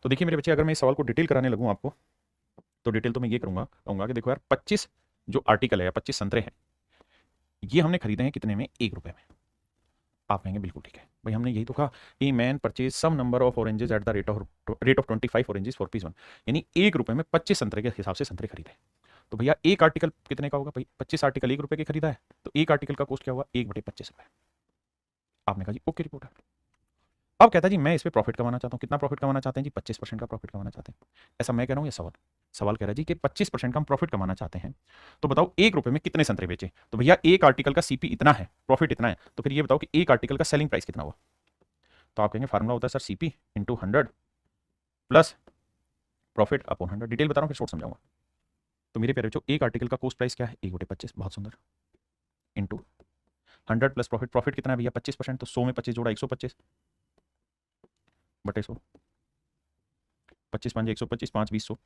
तो देखिए मेरे बच्चे, अगर मैं इस सवाल को डिटेल कराने लगूं आपको, तो डिटेल तो मैं ये कहूंगा कि देखो यार 25 जो आर्टिकल है या 25 संतरे हैं, ये हमने खरीदे हैं कितने में, 1 रुपए में। आप कहेंगे बिल्कुल ठीक है भाई, हमने यही तो कहा, a man purchase some number of oranges at the rate of 25 oranges for ₹1। यानी 1 रुपए में 25 संतरे के हिसाब से संतरे खरीदे। तो भैया एक आर्टिकल कितने का होगा भाई, 25 आर्टिकल 1 रुपए के खरीदा है, तो एक आर्टिकल का कॉस्ट क्या हुआ, 1/25 रुपए। आपने कहा जी ओके रिपोर्ट है। अब कहता है जी मैं इस पे प्रॉफिट कमाना चाहता हूँ। कितना प्रॉफिट कमाना चाहते हैं जी, 25% का प्रॉफिट कमाना चाहते हैं। ऐसा मैं कह रहा हूँ, ये सवाल सवाल कह रहा है जी कि 25% का हम प्रॉफिट कमाना चाहते हैं, तो बताओ 1 रुपए में कितने संतरे बेचे। तो भैया एक आर्टिकल का सीपी इतना है, प्रॉफिट इतना है, तो फिर ये बताओ कि एक आर्टिकल का सेलिंग प्राइस कितना हुआ। तो आप कहेंगे फार्मूला होता है sir CP into 100 plus profit upon 100। Detail बता रहा हूँ फिर शॉर्ट समझाऊंगा। तो मेरे प्यारे बच्चों, एक आर्टिकल का कॉस्ट प्राइस क्या है, 1/25, बहुत सुंदर, इंटू 100 प्लस प्रॉफिट। प्रॉफिट कितना है भैया, 25%, तो 100 में 25 जोड़ा 125 बटे 100, 25 5 125, 5 20 100।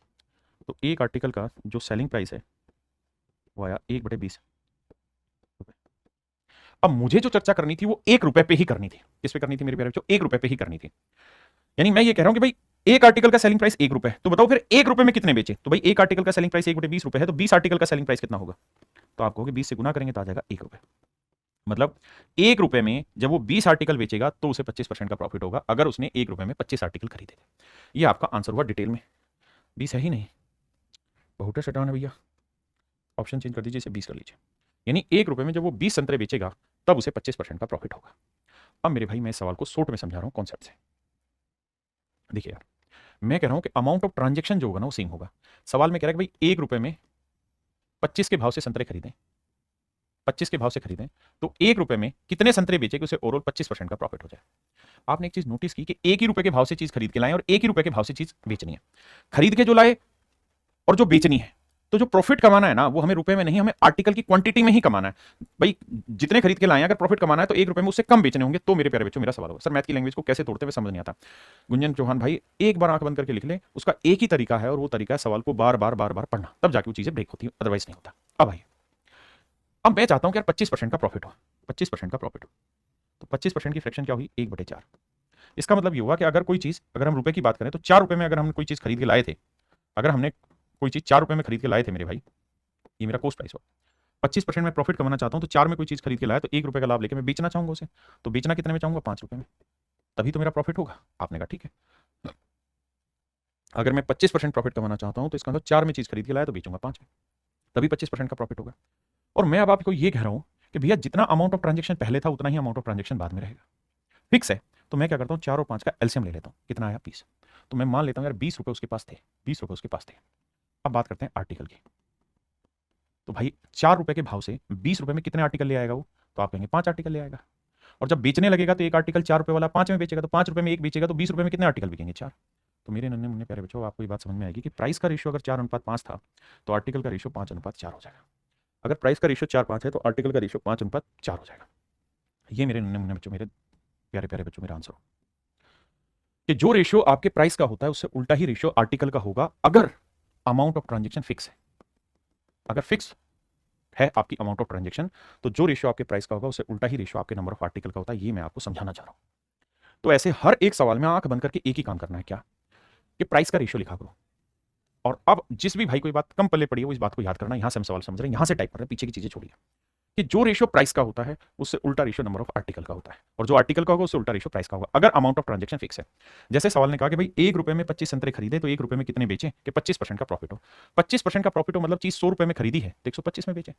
तो एक आर्टिकल का जो सेलिंग प्राइस है वो आया 1/20। अब मुझे जो चर्चा करनी थी वो 1 रुपए पे ही करनी थी। किस पे करनी थी मेरे प्यारे बच्चों, 1 रुपए पे ही करनी थी। यानी मैं ये कह रहा हूं कि भाई एक आर्टिकल का सेलिंग प्राइस 1 रुपए, तो बताओ फिर 1 रुपए में कितने बेचे। तो भाई एक आर्टिकल का सेलिंग प्राइस 1/20 रुपए है, तो 20 आर्टिकल का सेलिंग प्राइस कितना होगा। तो आप कहोगे 20 से गुना करेंगे तो आ जाएगा 1 रुपए। मतलब 1 रुपए में जब वो 20 आर्टिकल बेचेगा तो उसे 25% का प्रॉफिट होगा, अगर उसने 1 रुपए में 25 आर्टिकल खरीदे थे। ये आपका आंसर हुआ डिटेल में। 20 है ही नहीं, बहुत शटान है भैया, ऑप्शन चेंज कर दीजिए, इसे 20 कर लीजिए। यानी 1 रुपए में जब वो 20 संतरे बेचेगा तब उसे 25% का प्रॉफिट होगा। अब मेरे भाई मैं इस सवाल को शॉर्ट में समझा रहा हूं कॉन्सेप्ट से। देखिए यार, मैं कह रहा हूं कि अमाउंट ऑफ ट्रांजेक्शन जो होगा ना वो सेम होगा। सवाल में कह रहा है कि भाई 1 रुपए में 25 के भाव से संतरे खरीदें, 25 के भाव से खरीदें, तो 1 रुपए में कितने संतरे बेचे कि उसे ओवरऑल 25% का प्रॉफिट हो जाए। आपने एक चीज नोटिस की कि 1 ही रुपए के भाव से चीज खरीद के लाए और 1 ही रुपए के भाव से चीज बेचनी है। खरीद के जो लाए और जो बेचनी है, तो जो प्रॉफिट कमाना है ना वो हमें रुपए में नहीं, हमें आर्टिकल की क्वांटिटी में ही कमाना है। भाई जितने खरीद के लाए अगर प्रॉफिट कमाना है तो 1 रुपए में उससे कम बेचने होंगे। तो मेरे प्यारे बच्चों मेरा सवाल होगा सर मैथ की लैंग्वेज को कैसे तोड़ते हुए समझ नहीं आता। गुंजन चौहान भाई एक बार आंख बंद करके लिख ले, उसका एक ही तरीका है और वो तरीका है सवाल को बार बार पढ़ना, तब जाके वो चीजें ब्रेक होती है, अदरवाइज नहीं होता। अब भाई अब मैं चाहता हूं कि यार 25% का प्रॉफिट हो, 25% का प्रॉफिट हो, तो 25% की फ्रैक्शन क्या हुई, 1/4। इसका मतलब ये हुआ कि अगर कोई चीज, अगर हम रुपए की बात करें तो 4 रुपए में अगर हम कोई चीज खरीद के लाए थे, अगर हमने कोई चीज 4 रुपए में खरीद के लाए थे मेरे भाई, ये मेरा कॉस्ट प्राइस हो, 25% में प्रॉफिट कमाना चाहता हूं, तो 4 में कोई चीज खरीद के लाया तो 1 रुपए का लाभ लेके मैं बेचना चाहूंगा उसे, तो बेचना कितने में चाहूंगा, 5 रुपए में। तभी तो मेरा प्रॉफिट होगा। आपने कहा ठीक है। अगर मैं 25% प्रॉफिट कमाना चाहता हूं तो इसका मतलब 4 में चीज खरीद के लाया तो बेचूंगा 5 में, तभी 25% का प्रॉफिट होगा। और मैं अब आपको ये कह रहा हूं कि भैया जितना अमाउंट ऑफ ट्रांजेक्शन पहले था उतना ही अमाउंट ऑफ ट्रांजेक्शन बाद में रहेगा, फिक्स है। तो मैं क्या करता हूं, 4 और 5 का एलसीएम ले लेता हूं, कितना आया 20। तो मैं मान लेता हूं यार 20 रुपए उसके पास थे, 20 रुपए उसके पास थे। अब बात करते हैं आर्टिकल की। तो भाई 4 रुपए के भाव से 20 रुपए में कितने आर्टिकल ले आएगा वो, तो आप कहेंगे 5 आर्टिकल ले आएगा। और जब बेचने लगेगा तो एक आर्टिकल 4 रुपए वाला 5 में बेचेगा, तो 5 रुपए में एक बेचेगा, तो 20 रुपए में कितने आर्टिकल बिकेंगे, 4। तो मेरे नन्हे मुन्ने प्यारे बच्चों, आपको ये बात समझ में आएगी कि प्राइस का रेशियो अगर 4:5 था तो आर्टिकल का रेशियो 5:4 हो जाएगा। अगर प्राइस का रेशियो 4:5 है तो आर्टिकल का रेशियो 5:4 हो जाएगा। ये मेरे नन्हे मुन्ने बच्चों, मेरे प्यारे प्यारे बच्चों, मेरा आंसर हो कि जो रेशियो आपके प्राइस का होता है उससे उल्टा ही रेशियो आर्टिकल का होगा अगर अमाउंट ऑफ ट्रांजेक्शन फिक्स है। अगर फिक्स है आपकी अमाउंट ऑफ ट्रांजेक्शन तो जो रेशियो आपके प्राइस का होगा उससे उल्टा ही रेशियो आपके नंबर ऑफ आर्टिकल का होता है। ये मैं आपको समझाना चाह रहा हूं। तो ऐसे हर एक सवाल में आंख बंद करके एक ही काम करना है, क्या कि प्राइस का रेशियो लिखा करो। और अब जिस भी भाई को ये बात कम पल्ले पड़ी है वो इस बात को याद करना, यहां से हम सवाल समझ रहे हैं, यहां से टाइप कर रहे हैं, पीछे की चीजें छोड़िए। कि जो रेशियो प्राइस का होता है उससे उल्टा रेशियो नंबर ऑफ आर्टिकल का होता है, और जो आर्टिकल का होगा उससे उल्टा रेशियो प्राइस का होगा अगर अमाउंट ऑफ ट्रांजेक्शन फिक्स है। जैसे सवाल ने कहा कि भाई 1 रुपए में 25 संतरे खरीदे तो 1 रुपए में कितने बेचे, कि 25% का प्रॉफिट हो। 25% का प्रॉफिट हो मतलब चीज 100 रुपए में खरीदी है तो 125 में बेचे।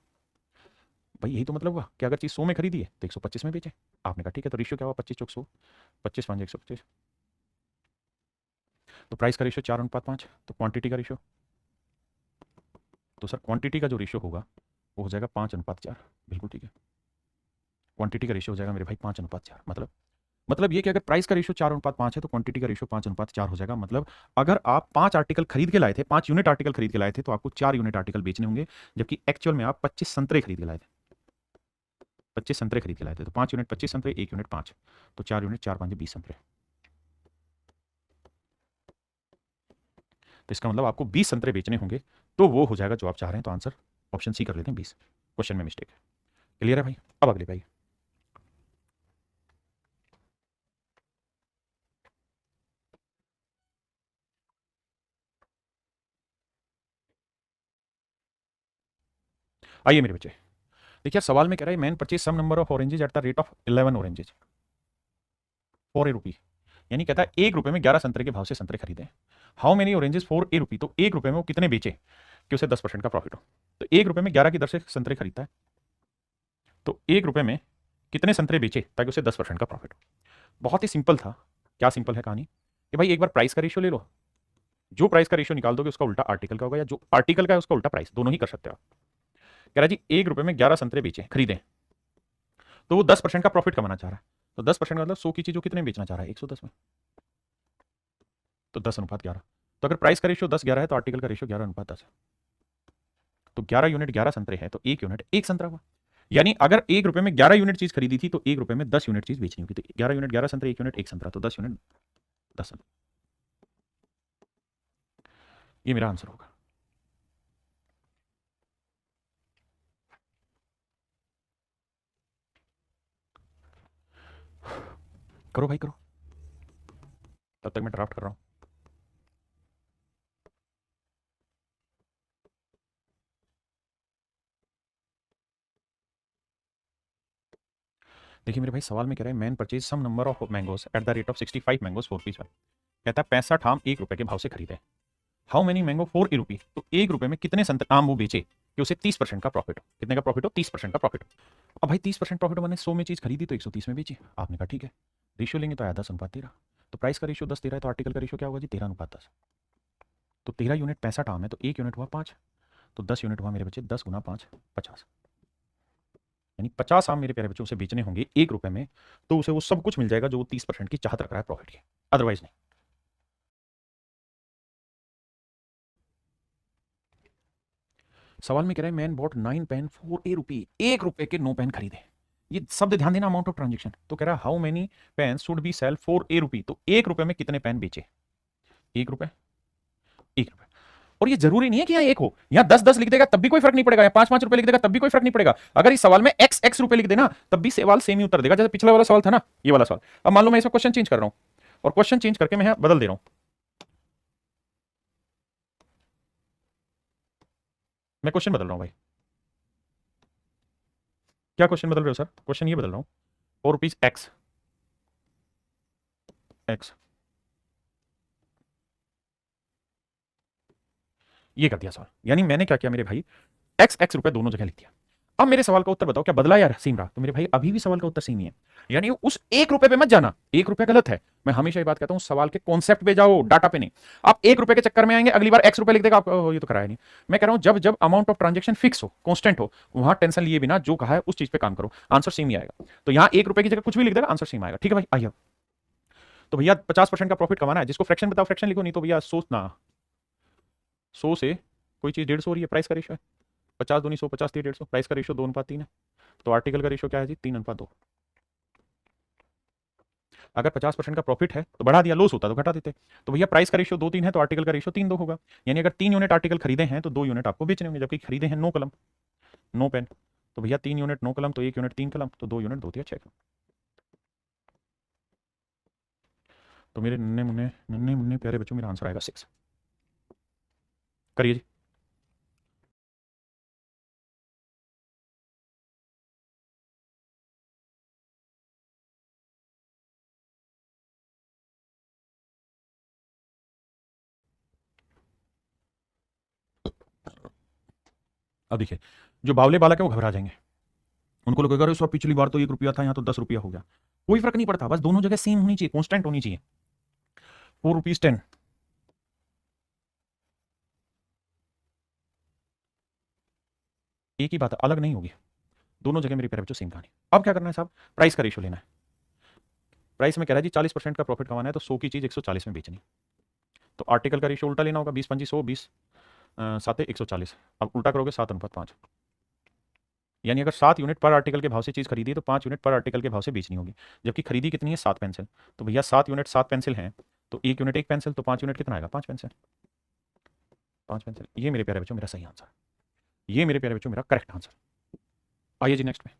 भाई यही तो मतलब हुआ कि अगर चीज 100 में खरीदी है तो 125 में बेचे। आपने कहा ठीक है, तो रेशियो क्या हुआ, 25 चौक 100, 25 5 125। तो प्राइस का रेशियो 4:5, तो क्वांटिटी का रेशियो, तो सर क्वांटिटी का जो रेशियो होगा वो हो जाएगा 5:4। बिल्कुल ठीक है, क्वांटिटी का रेशियो हो जाएगा मेरे भाई 5:4। मतलब ये कि अगर प्राइस का रेशियो 4:5 है तो क्वांटिटी का रेशियो 5:4 हो जाएगा। मतलब अगर आप 5 आर्टिकल खरीद के लाए थे, 5 यूनिट आर्टिकल खरीद के लाए थे तो आपको 4 यूनिट आर्टिकल बेचने होंगे, जबकि एक्चुअल में आप 25 संतरे खरीद के लाए थे। 25 संतरे खरीद के लाए थे तो 5 यूनिट 25 संतरे, 1 यूनिट 5, तो 4 यूनिट 4 5 20 संतरे। तो इसका मतलब आपको 20 संतरे बेचने होंगे, तो वो हो जाएगा जो आप चाह रहे हैं। तो आंसर ऑप्शन सी कर लेते हैं, 20। क्वेश्चन में मिस्टेक है। क्लियर है भाई? अब अगले भाई, आइए मेरे बच्चे। देखिए सवाल में कह रहा है man purchase some number of oranges at the rate of 11 oranges for a rupee. यानी कहता है 1 रुपए में 11 संतरे के भाव से संतरे खरीदे। How many oranges for a rupee, तो 1 रुपए में वो कितने बेचे कि उसे 10% का प्रॉफिट हो। तो 1 रुपए में 11 की दर से संतरे खरीदता है, तो 1 रुपए में कितने संतरे बेचे ताकि उसे 10% का प्रॉफिट हो। बहुत ही सिंपल था। क्या सिंपल है कहानी कि भाई एक बार प्राइस का रेशियो ले लो, जो प्राइस का रेशियो निकाल दोगे उसका उल्टा आर्टिकल का होगा, या जो आर्टिकल का है उसका उल्टा प्राइस, दोनों ही कर सकते हो आप। कह रहा है जी 1 रुपए में 11 संतरे बेचे खरीदे, तो वो 10% का प्रॉफिट कमाना चाह रहा है। तो 10% का मतलब 100 की चीज वो कितने बेचना चाह रहा है, 110 में, तो 10:11। तो अगर प्राइस का रेशियो 10:11 है तो आर्टिकल का रेशियो 11:10 है। तो 11 यूनिट 11 संतरे हैं तो 1 यूनिट 1 संतरा हुआ। यानी अगर 1 रुपए में 11 यूनिट चीज खरीदी थी तो 1 रुपए में 10 यूनिट चीज बेचनी होगी। तो 11 यूनिट 11 संतरे, 1 यूनिट 1 संतरा, तो 10 यूनिट 10 संतरा। ये मेरा आंसर होगा। करो भाई करो, तब तक मैं ड्राफ्ट कर रहा हूं। देखिए मेरे भाई सवाल में कह रहे हैं man purchase some number of mangoes at the rate of 65 mangoes 4 piece. कहता है 65 आम 1 रुपए के भाव से खरीदे। How many mango 4 A rupee, तो 1 रुपए में कितने संतरे आम वो बेचे कि उसे 30% का प्रॉफिट हो। कितने का प्रॉफिट हो, 30% का प्रॉफिट हो। अब भाई 30% प्रॉफिट मैंने 100 में चीज खरीदी तो 130 में बेची। आपने कहा ठीक है, रेशियो लेंगे तो आया 10:13। तो प्राइस का रेशियो 10 13 है तो आर्टिकल का रेशियो क्या होगा जी, 13:10। तो 13 यूनिट 65 आम है तो 1 यूनिट हुआ 5, तो 10 यूनिट हुआ मेरे बच्चे 10 गुना 5 50। यानी 50 आम मेरे प्यारे बच्चों से बेचने होंगे 1 रुपए में, तो उसे वो सब कुछ मिल जाएगा जो वो 30% की चाहत रख रहा है प्रॉफिट की, अदरवाइज नहीं। सवाल में कह रहे हैं man bought 9 pen for a rupee, 1 रुपए के 9 पेन खरीदे। ये शब्द ध्यान देना, अमाउंट ऑफ ट्रांजेक्शन। तो कह रहा है how many pen should be sell for a rupee, तो 1 रुपए में कितने पेन बेचे, 1 रुपए 1 रुपए। और ये जरूरी नहीं है कि यहाँ एक हो, यहाँ 10 10 लिख देगा तब भी कोई फर्क नहीं पड़ेगा, या 5 5 रुपए लिख देगा तब भी कोई फर्क नहीं पड़ेगा। अगर इस सवाल में एक्स एक्स रुपए लिख देना तब भी सवाल सेम ही उत्तर देगा, जैसे पिछला वाला सवाल था ना, ये वाला सवाल। अब मान लो मैं इसमें क्वेश्चन चेंज कर रहा हूं, और क्वेश्चन चेंज करके मैं बदल दे रहा हूं। मैं क्वेश्चन बदल रहा हूं भाई। क्या क्वेश्चन बदल रहे हो सर? क्वेश्चन ये बदल रहा हूं, 4 रुपीज एक्स एक्स, ये कर दिया सवाल। यानी मैंने क्या किया मेरे भाई, एक्स एक्स रुपए दोनों जगह लिख दिया। अब मेरे सवाल का उत्तर बताओ क्या बदला या सेम रहा? तो मेरे भाई अभी भी सवाल का उत्तर सेम ही है। यानी उस एक रुपए पे मत जाना, एक रुपया गलत है। मैं हमेशा ये बात कहता हूं, सवाल के कॉन्सेप्ट पे जाओ, डाटा पे नहीं। आप एक रुपए के चक्कर में आएंगे, अगली बार एक्स रुपए लिख देगा, आप ये तो कराया नहीं। मैं कह रहा हूं जब जब अमाउंट ऑफ ट्रांजेक्शन फिक्स हो, कॉन्स्टेंट हो, वहां टेंशन लिए बिना जो कहा है उस चीज पे काम करो, आंसर सेम ही आएगा। तो यहां एक रुपए की जगह कुछ भी लिख देगा, आंसर सेम आएगा। ठीक है भाई, आइए। तो भैया 50% का प्रॉफिट कमाना है, जिसको फ्रैक्शन बताओ फ्रैक्शन लिखो, नहीं तो भैया सोचना। 100 से कोई चीज 150 हो रही है, प्राइस का रेशो है 50 दूनी 100, 50 3 150, प्राइस का रेशो 2:3 है। तो आर्टिकल का रेशो क्या है जी, 3:2। अगर 50% का प्रॉफिट है तो बढ़ा दिया, लॉस होता तो घटा देते। तो भैया प्राइस का रेशो 2:3 है तो आर्टिकल का रेशो 3:2 होगा। यानी अगर 3 यूनिट आर्टिकल खरीदे हैं तो 2 यूनिट आपको बेचने होंगे, जबकि खरीदे हैं 9 कलम 9 पेन। तो भैया 3 यूनिट 9 कलम तो 1 यूनिट 3 कलम, तो 2 यूनिट 2 3 6 कलम। तो मेरे नन्हे मुन्ने प्यारे बच्चों, मेरा आंसर आएगा 6। करिए जी। अब देखिए, जो बावले बालक है वो घबरा जाएंगे, उनको लगेगा अरे सर पिछली बार तो 1 रुपया था, यहाँ तो 10 रुपया हो गया। कोई फर्क नहीं पड़ता, बस दोनों जगह सेम होनी चाहिए, कॉन्स्टेंट होनी चाहिए। 4 रुपीज 10, एक ही बात है, अलग नहीं होगी। दोनों जगह मेरे प्यारे बच्चों सेम कहानी। अब क्या करना है साहब, प्राइस का रेशो लेना है। प्राइस में कह रहा है जी 40% का प्रॉफिट कमाना है, तो 100 की चीज 140 में बेचनी। तो आर्टिकल का रेशो उल्टा लेना होगा, 20 5 100, 20 7 140। अब उल्टा करोगे 7:5। यानी अगर 7 यूनिट पर आर्टिकल के भाव से चीज खरीदी है तो 5 यूनिट पर आर्टिकल के भाव से बेचनी होगी। जबकि खरीदी कितनी है, 7 पेंसिल। तो भैया 7 यूनिट 7 पेंसिल हैं, तो 1 यूनिट 1 पेंसिल, तो 5 यूनिट कितना आएगा, 5 पेंसिल। 5 पेंसिल, ये मेरे प्यारे बच्चों मेरा सही आंसर, ये मेरे प्यारे बच्चों मेरा करेक्ट आंसर। आइए जी नेक्स्ट में।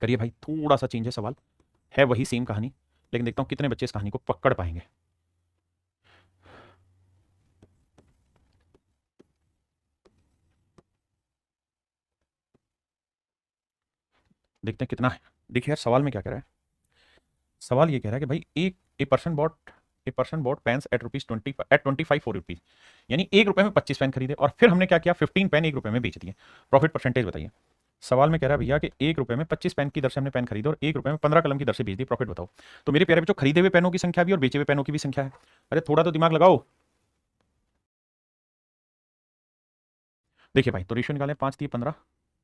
करिए भाई, थोड़ा सा चेंज है सवाल, है वही सेम कहानी, लेकिन देखता हूं कितने बच्चे इस कहानी को पकड़ पाएंगे। देखते हैं कितना है। देखिए यार सवाल में क्या कह रहा है, सवाल ये कह रहा है कि भाई एक a person bought pens at ₹20 at 25 4 rupees. यानी 1 रुपए में 25 पेन खरीदे, और फिर हमने क्या किया, 15 पेन 1 रुपए में बेच दिए। प्रॉफिट परसेंटेज बताइए। सवाल में कह रहा है भैया कि 1 रुपए में 25 पेन की दर से हमने पेन खरीदे और 1 रुपए में 15 कलम की दर से बेच दी, प्रॉफिट बताओ। तो मेरे प्यारे बच्चों, खरीदे हुए पेनों की संख्या भी और बेचे हुए पेनों की भी संख्या है। अरे थोड़ा तो दिमाग लगाओ। देखिए भाई, तो रेशियो निकालें, 5 3 15,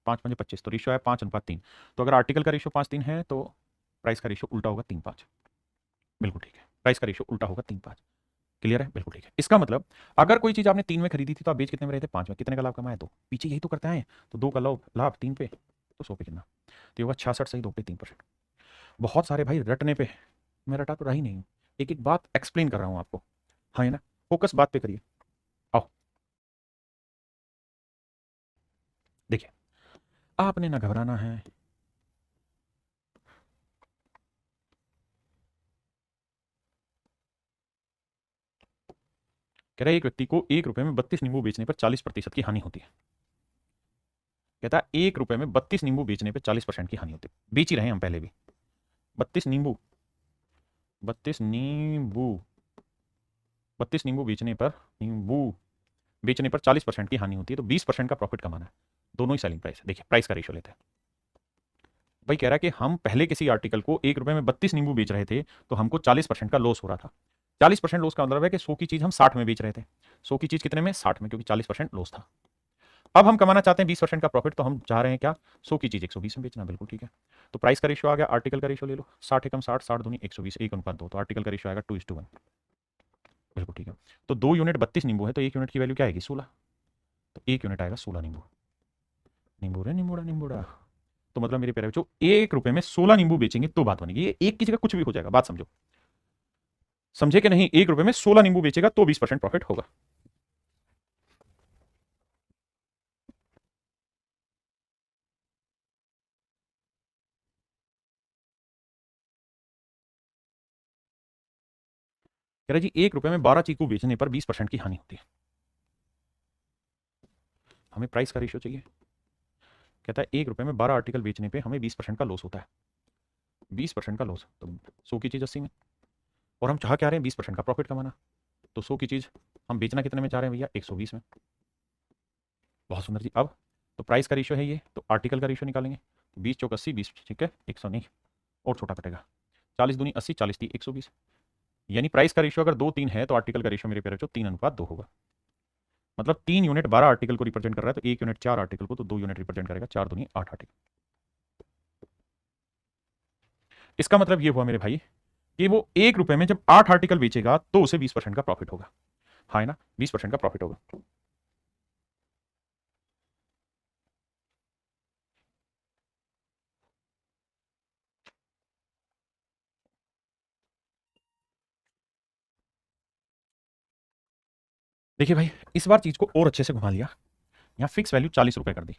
5 5 25, तो रेशियो है 5:3। तो अगर आर्टिकल का रेशियो 5:3 है तो प्राइस का रेशियो उल्टा होगा 3:5। बिल्कुल ठीक है, प्राइस का रेशियो उल्टा होगा 3:5। क्लियर है, बिल्कुल ठीक है। इसका मतलब अगर कोई चीज आपने 3 में खरीदी थी तो आप बेच कितने में रहे थे, 5 में। कितने का लाभ कमाया, तो पीछे यही तो करते हैं। तो 2 का लाभ लाभ 3 पे, तो 100 पे कितना, तो ये होगा 66 सही, 2 पे 3%। बहुत सारे भाई रटने पे, मैं रटा तो रही नहीं हूँ, एक एक बात एक्सप्लेन कर रहा हूँ आपको। हाँ है ना, फोकस बात पे करिए। आओ देखिए, आपने ना घबराना है। कह रहा है एक व्यक्ति को 1 रुपए में 32 नींबू बेचने पर 40% की हानि होती है। कहता है 1 रुपए में 32 नींबू बेचने पर 40% की हानि होती है। बेच ही रहे हैं हम पहले भी। 32 नींबू, 32 नींबू, 32 नींबू बेचने पर 40% की हानि होती है, तो 20% का प्रॉफिट कमाना है। दोनों ही सेलिंग प्राइस है। देखिए प्राइस का रेशियो लेते हैं। भाई कह रहा है कि हम पहले किसी आर्टिकल को 1 रुपए में 32 नींबू बेच रहे थे, तो हमको 40% का लॉस हो रहा था। 40% लॉस का मतलब है कि 100 की चीज हम 60 में बेच रहे थे। 100 की चीज कितने में, 60 में, क्योंकि 40% लॉस था। अब हम कमाना चाहते हैं 20% का प्रॉफिट, तो हम चाह रहे हैं क्या, 100 की चीज 120 में बेचना। बिल्कुल ठीक है। तो प्राइस का रेशियो आ गया, आर्टिकल का रेशियो ले लो, 60 एकम 60, 60 दूनी 120, 1:2, तो आर्टिकल का रेशियो आएगा 2:1। बिल्कुल ठीक है। तो 2 यूनिट 32 नींबू है, तो 1 यूनिट की वैल्यू क्या आएगी, 16। तो 1 यूनिट आएगा 16 नींबू। नींबू रे नींबूड़ा नींबूड़ा। तो मतलब मेरे प्यारे बच्चों, 1 रुपए में 16 नींबू बेचेंगे तो बात बनेगी। ये एक की जगह कुछ भी हो जाएगा, बात समझो। समझे कि नहीं, 1 रुपए में 16 नींबू बेचेगा तो 20% प्रॉफिट होगा। कह रहा जी 1 रुपए में 12 चीकू बेचने पर 20% की हानि होती है। हमें प्राइस का रेशियो चाहिए। कहता है 1 रुपए में 12 आर्टिकल बेचने पे हमें 20% का लॉस होता है। 20% का लॉस तो 100 की चीज़ 80 में, और हम चाह क्या रहे हैं 20% का प्रॉफिट कमाना। तो 100 की चीज़ हम बेचना कितने में चाह रहे हैं भैया, 120 में। बहुत सुंदर जी। अब तो प्राइस का रेशियो है ये, तो आर्टिकल का रेशियो निकालेंगे। 20 चौक 80, 20 ठीक है 100 नहीं, और छोटा कटेगा। 40 दूनी 80, 40 थी 120। यानी प्राइस का रेशियो अगर 2-3 है तो आर्टिकल का रेशियो मेरे प्यारे बच्चों 3:2 होगा। मतलब 3 यूनिट 12 आर्टिकल को रिप्रेजेंट कर रहा है, तो 1 यूनिट 4 आर्टिकल को, तो 2 यूनिट रिप्रेजेंट करेगा 4 दूनी 8 आर्टिकल। इसका मतलब ये हुआ मेरे भाई कि वो 1 रुपए में जब 8 आर्टिकल बेचेगा तो उसे 20% का प्रॉफिट होगा। हाँ है ना, 20% का प्रॉफिट होगा। देखिए भाई, इस बार चीज को और अच्छे से घुमा लिया। यहां फिक्स वैल्यू 40 रुपए कर दी।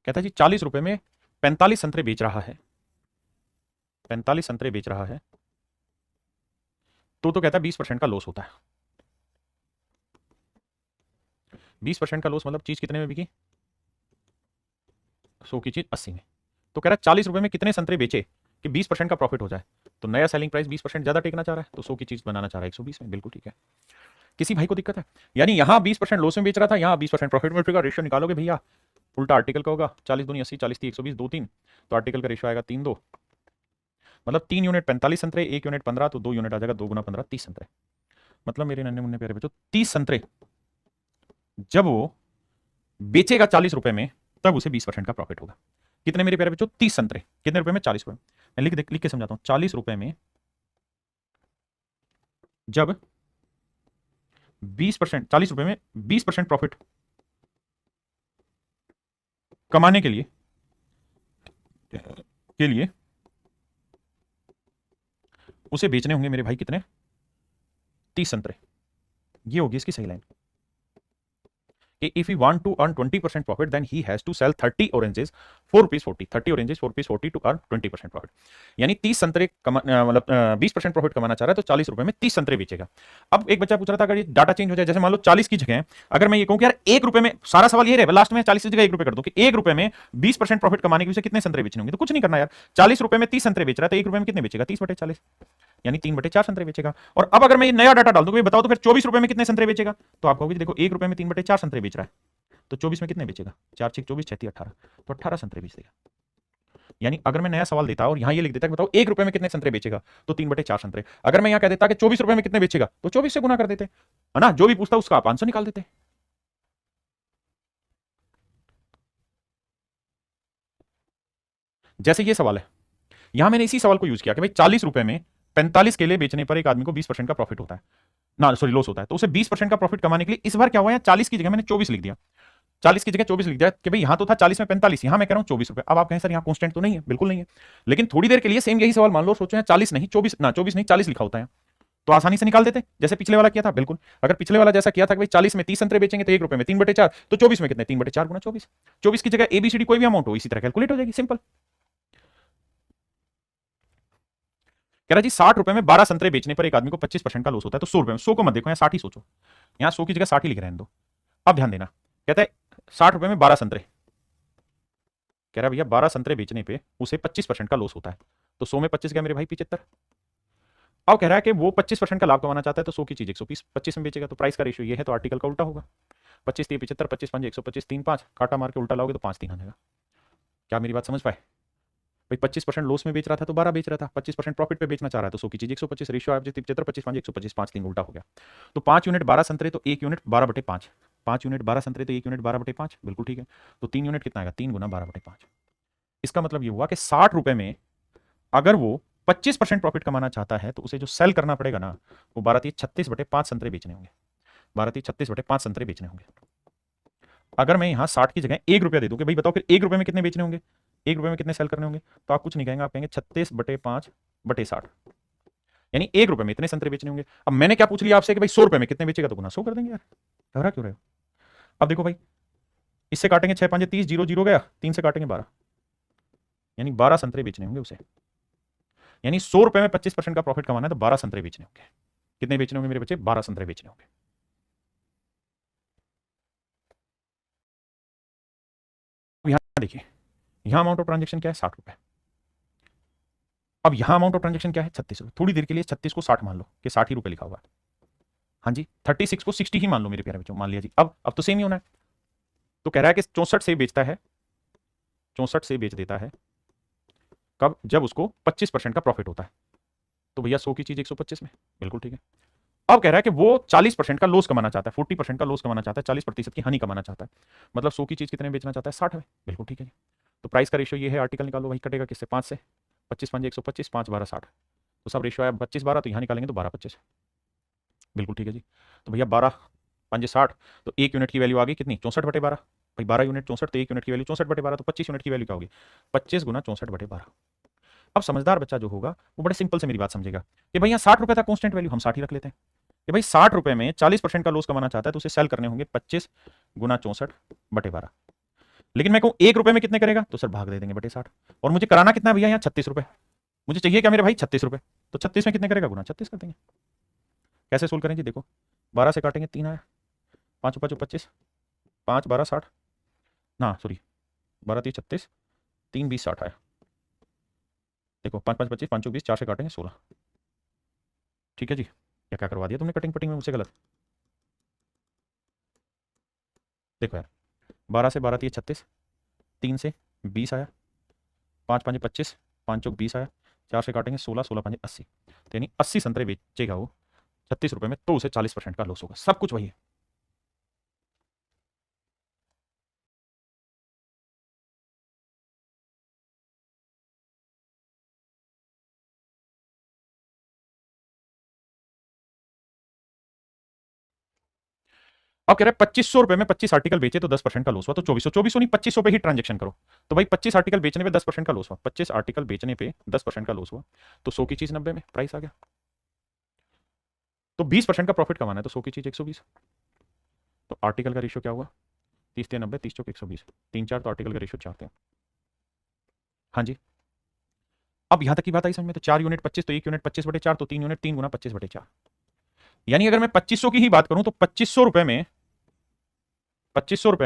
कहता है जी 40 रुपए में 45 संतरे बेच रहा है, 45 संतरे बेच रहा है, तो कहता है 20% का लॉस होता है। 20% का लॉस मतलब चीज कितने में बिकी, 100 की चीज 80 में। तो कह रहा है 40 रुपए में कितने संतरे बेचे कि 20% का प्रॉफिट हो जाए। तो नया सेलिंग प्राइस 20% ज्यादा टेकना चाह रहा है, तो 100 की चीज बनाना चाह रहा है 120 में। बिल्कुल ठीक है। किसी भाई को दिक्कत है? यानी यहां 20% लॉस में बेच रहा था, यहां 20% प्रॉफिट में बेचेगा। रेशियो निकालोगे भैया, उल्टा आर्टिकल का होगा। 40 दूनी 80, 40 थी 120, 2 3, तो आर्टिकल का रेशियो आएगा 3:2। मतलब 3 यूनिट 45 संतरे, 1 यूनिट 15, तो 2 यूनिट आ जाएगा 2 गुना 15, 30 संतरे। मतलब मेरे नन्हे मुन्ने प्यारे बच्चों 30 संतरे जब वो बेचेगा 40 रुपए में, तब उसे 20% का प्रॉफिट होगा। कितने मेरे प्यारे बच्चों, 30 संतरे कितने रुपए में, 40 रुपए। मैं लिख के समझाता हूं। 40 रुपए में जब 20%, 40 रुपए में 20% प्रॉफिट कमाने के लिए उसे बेचने होंगे मेरे भाई कितने, 30 संतरे। ये होगी इसकी सही लाइन कि if he want to earn 20% profit then he has to sell 30 oranges 4 rupees 40, 30 oranges 4 rupees 40 to earn 20% profit। यानी 30 संतरे मतलब 20% प्रॉफिट कमाना चाह रहा है, तो 40 रुपए में 30 संतरे बेचेगा। अब एक बच्चा पूछ रहा था अगर ये डाटा चेंज हो जाए, जैसे मान लो 40 की जगह अगर मैं ये कहूं कि यार 1 रुपए में, सारा सवाल ये रहे लास्ट में 40 की जगह 1 रुपए कर दूं कि 1 रुपए में 20% प्रॉफिट कमाने के लिए कितने संतरे बेचने होंगे। तो कुछ नहीं करना यार, 40 रुपए में 30 संतरे बेच रहा है, तो 1 रुपए में कितने बेचेगा, 30/40, यानी 3/4 संतरे बेचेगा। और अब अगर मैं ये नया डाटा डाल दूं कि बताओ तो फिर 24 रुपए में कितने संतरे बेचेगा। तो आप कहोगे देखो 1 रुपए में 3/4 संतरे बेच रहा है, तो 24 में कितने बेचेगा, 4 6 24 6 18, तो 18 संतरे बेच देगा। यानी अगर मैं नया सवाल देता और यहां ये लिख देता कि बताओ 1 रुपए में कितने संतरे बेचेगा, तो 3/4 संतरे। अगर मैं यहां कह देता कि 24 रुपए में कितने बेचेगा, तो 24 से गुना कर देते, है ना। जो भी पूछता उसका आप आंसर निकाल देते। जैसे ये सवाल है, यहां मैंने इसी सवाल को यूज किया कि भाई 40 रुपए में 45 केले बेचने पर एक आदमी को 20% का प्रॉफिट होता है ना, सॉरी लॉस होता है। तो उसे 20% का प्रॉफिट कमाने के लिए इस बार क्या हुआ है, 40 की जगह मैंने 24 लिख दिया। 40 की जगह 24 लिख दिया कि भाई यहां तो था 40 में 45, यहां मैं कह रहा हूं 24 रुपए। अब आप कहें सर यहां कांस्टेंट तो नहीं है, बिल्कुल नहीं है। लेकिन थोड़ी देर के लिए सेम यही सवाल मान लो, सोचो 40 नहीं 24, ना 24 नहीं 40 लिखा होता है, तो आसानी से निकाल देते जैसे पिछले वाला किया था। बिल्कुल, अगर पिछले वाला जैसा किया था कि भाई 40 में 30 संतरे बेचेंगे तो 1 रुपए में 3/4, तो 24 में कितने, 3/4 गुना 24। 24 की जगह एबीसीडी कोई भी अमाउंट हो इसी तरह कैलकुलेट हो जाएगी, सिंपल। कह रहा जी 60 रुपए में 12 संतरे बेचने पर एक आदमी को 25% का लॉस होता है, तो 100 रुपए में, 100 को मत देखो, यहाँ 60 ही सोचो। यहाँ 100 की जगह 60 ही लिख रहे हैं दो। अब ध्यान देना, कहता है 60 रुपए में 12 संतरे, कह रहा है भैया 12 संतरे बेचने पे उसे 25% का लॉस होता है, तो 100 में 25 गया मेरे भाई 75। अब कह रहा है कि वो 25% का लाभ कमाना चाहता है, तो 100 की चीज 120 25 में बेचेगा। तो प्राइस का रेशियो ये है, तो आर्टिकल का उल्टा होगा। 25 3 75, 25 5 125, 3 5 काटा मार के उल्टा लाओगे तो 5 3 आ जाएगा। क्या मेरी बात समझ पाए भाई? 25% लॉस में बेच रहा था तो 12 बेच रहा था, 25% प्रॉफिट पे बेचना चाह रहा है, तो 100 की चीज 125, रेशियो आप 75 25 5 125, 5 3 उल्टा हो गया। तो 5 यूनिट 12 संतरे तो 1 यूनिट 12/5, 5 यूनिट 12 संतरे तो 1 यूनिट 12/5, बिल्कुल ठीक है। तो 3 यूनिट कितना आएगा, 3 गुना 12/5। इसका मतलब ये हुआ कि 60 रुपए में अगर वो 25% प्रॉफिट कमाना चाहता है, तो उसे जो सेल करना पड़ेगा ना, वो 12×36/5 संतरे बेचने होंगे, 12×36/5 संतरे बेचने होंगे। अगर मैं यहाँ 60 की जगह 1 रुपया दे दूं कि भाई बताओ फिर 1 रुपए में कितने बेचने होंगे, 1 रुपए में कितने सेल करने होंगे, तो आप कुछ नहीं कहेंगे, आप कहेंगे 36/5/60, यानी 1 रुपए में इतने संतरे बेचने होंगे। अब मैंने क्या पूछ लिया आपसे कि भाई 100 रुपए में कितने बेचेगा, तो गुना 100 कर देंगे यार, घबरा क्यों रहे हो। अब देखो भाई, इससे काटेंगे 6 5 30, 0 0 गया, 3 से काटेंगे 12, यानी 12 संतरे बेचने होंगे उसे। यानी 100 रुपए में 25% का प्रॉफिट कमाना है तो 12 संतरे बेचने होंगे। कितने बेचने होंगे मेरे बच्चे? 12 संतरे बेचने होंगे। अब यहां देखिए, यहां अमाउंट ऑफ ट्रांजेक्शन क्या है? 60 रुपए। अब यहां अमाउंट ऑफ ट्रांजेक्शन क्या है? 36 रुपए। थोड़ी देर के लिए 36 को 60 मान लो कि 60 ही रुपए लिखा हुआ है। हाँ जी, 36 को 60 ही मान लो मेरे प्यारे बच्चों, मान लिया जी। अब तो सेम ही होना है। तो कह रहा है कि 64 से बेचता है, 64 से बेच देता है कब? जब उसको 25% का प्रॉफिट होता है। तो भैया 100 की चीज 125 में, बिल्कुल ठीक है। अब कह रहा है कि वो 40% का लॉस कमाना चाहता है, 40% का लॉस कमाना चाहता है, 40% की हानि कमाना चाहता है। मतलब 100 की चीज कितने में बेचना चाहता है? 60 में, बिल्कुल ठीक है जी। तो प्राइस का रेशियो ये है, आर्टिकल निकालो, वही कटेगा किससे? 5 से। 25 पंजे 125, 5 12 60। तो सब रेशियो आया 25 12, तो यहाँ निकालेंगे तो 12 25, बिल्कुल ठीक है जी। तो भैया 12 पंजे 60, तो 1 यूनिट की वैल्यू आ गई कितनी? 64/12। भाई 12 यूनिट 64, तो 1 यूनिट की वैल्यू 64/12, तो 25 यूनिट की वैल्यू क्या होगी? 25 गुना 64/12। अब समझदार बच्चा जो होगा वो बड़े सिंपल से मेरी बात समझेगा कि भाई यहाँ 60 रुपए था कॉन्स्टेंट वैल्यू, हम 60 ही रख लेते हैं। कि भाई 60 रुपए में 40% का लॉस कमाना चाहता है तो उसे सेल करने होंगे 25 गुना 64/12। लेकिन मैं कहूँ 1 रुपए में कितने करेगा? तो सर भाग दे देंगे बटे 60। और मुझे कराना कितना है भैया? यहाँ 36 रुपए। मुझे चाहिए क्या मेरे भाई? 36 रुपए। तो 36 में कितने करेगा? गुना 36 कर देंगे। कैसे सोल्व करें जी? देखो 12 से काटेंगे 3 आया, 5 5 25, 5 12 60, ना सॉरी 12 30 36, 3 20 60 आया। देखो 5 5 25, 5 20, 4 से काटेंगे 16। ठीक है जी। क्या क्या करवा दिया तुमने कटिंग पटिंग में मुझसे गलत? देखो यार, 12 से 12 30 36, 3 से 20 आया, 5 5 25, 5 चौक 20 आया, 4 से काटेंगे 16, 16 5 80। तो यानी 80 संतरे बेचेगा वो 36 रुपए में, तो उसे 40% का लॉस होगा। सब कुछ वही है। अब कह रहे हैं 2500 रुपए में 25 आर्टिकल बेचे तो 10% का लॉस हुआ, तो 2400, 2400 नहीं 2500 पे ही ट्रांजेक्शन करो। तो भाई 25 आर्टिकल बेचने पे 10% का लॉस हुआ, 25 आर्टिकल बेचने पे 10% का लॉस हुआ, तो 100 की चीज 90 में प्राइस आ गया। तो 20% का प्रॉफिट कमाना है, तो 100 की चीज 120। तो आर्टिकल का रेशियो क्या हुआ? 30 3 90, 30 चौक 120, 3 4, तो आर्टिकल का रेशियो 4 थे। हाँ जी। अब यहां तक की बात आई समझ में? तो 4 यूनिट 25, तो 1 यूनिट 25/4, तो 3 यूनिट 3 गुना 25/4। यानी अगर मैं 2500 की ही बात करूं तो 2500 रुपए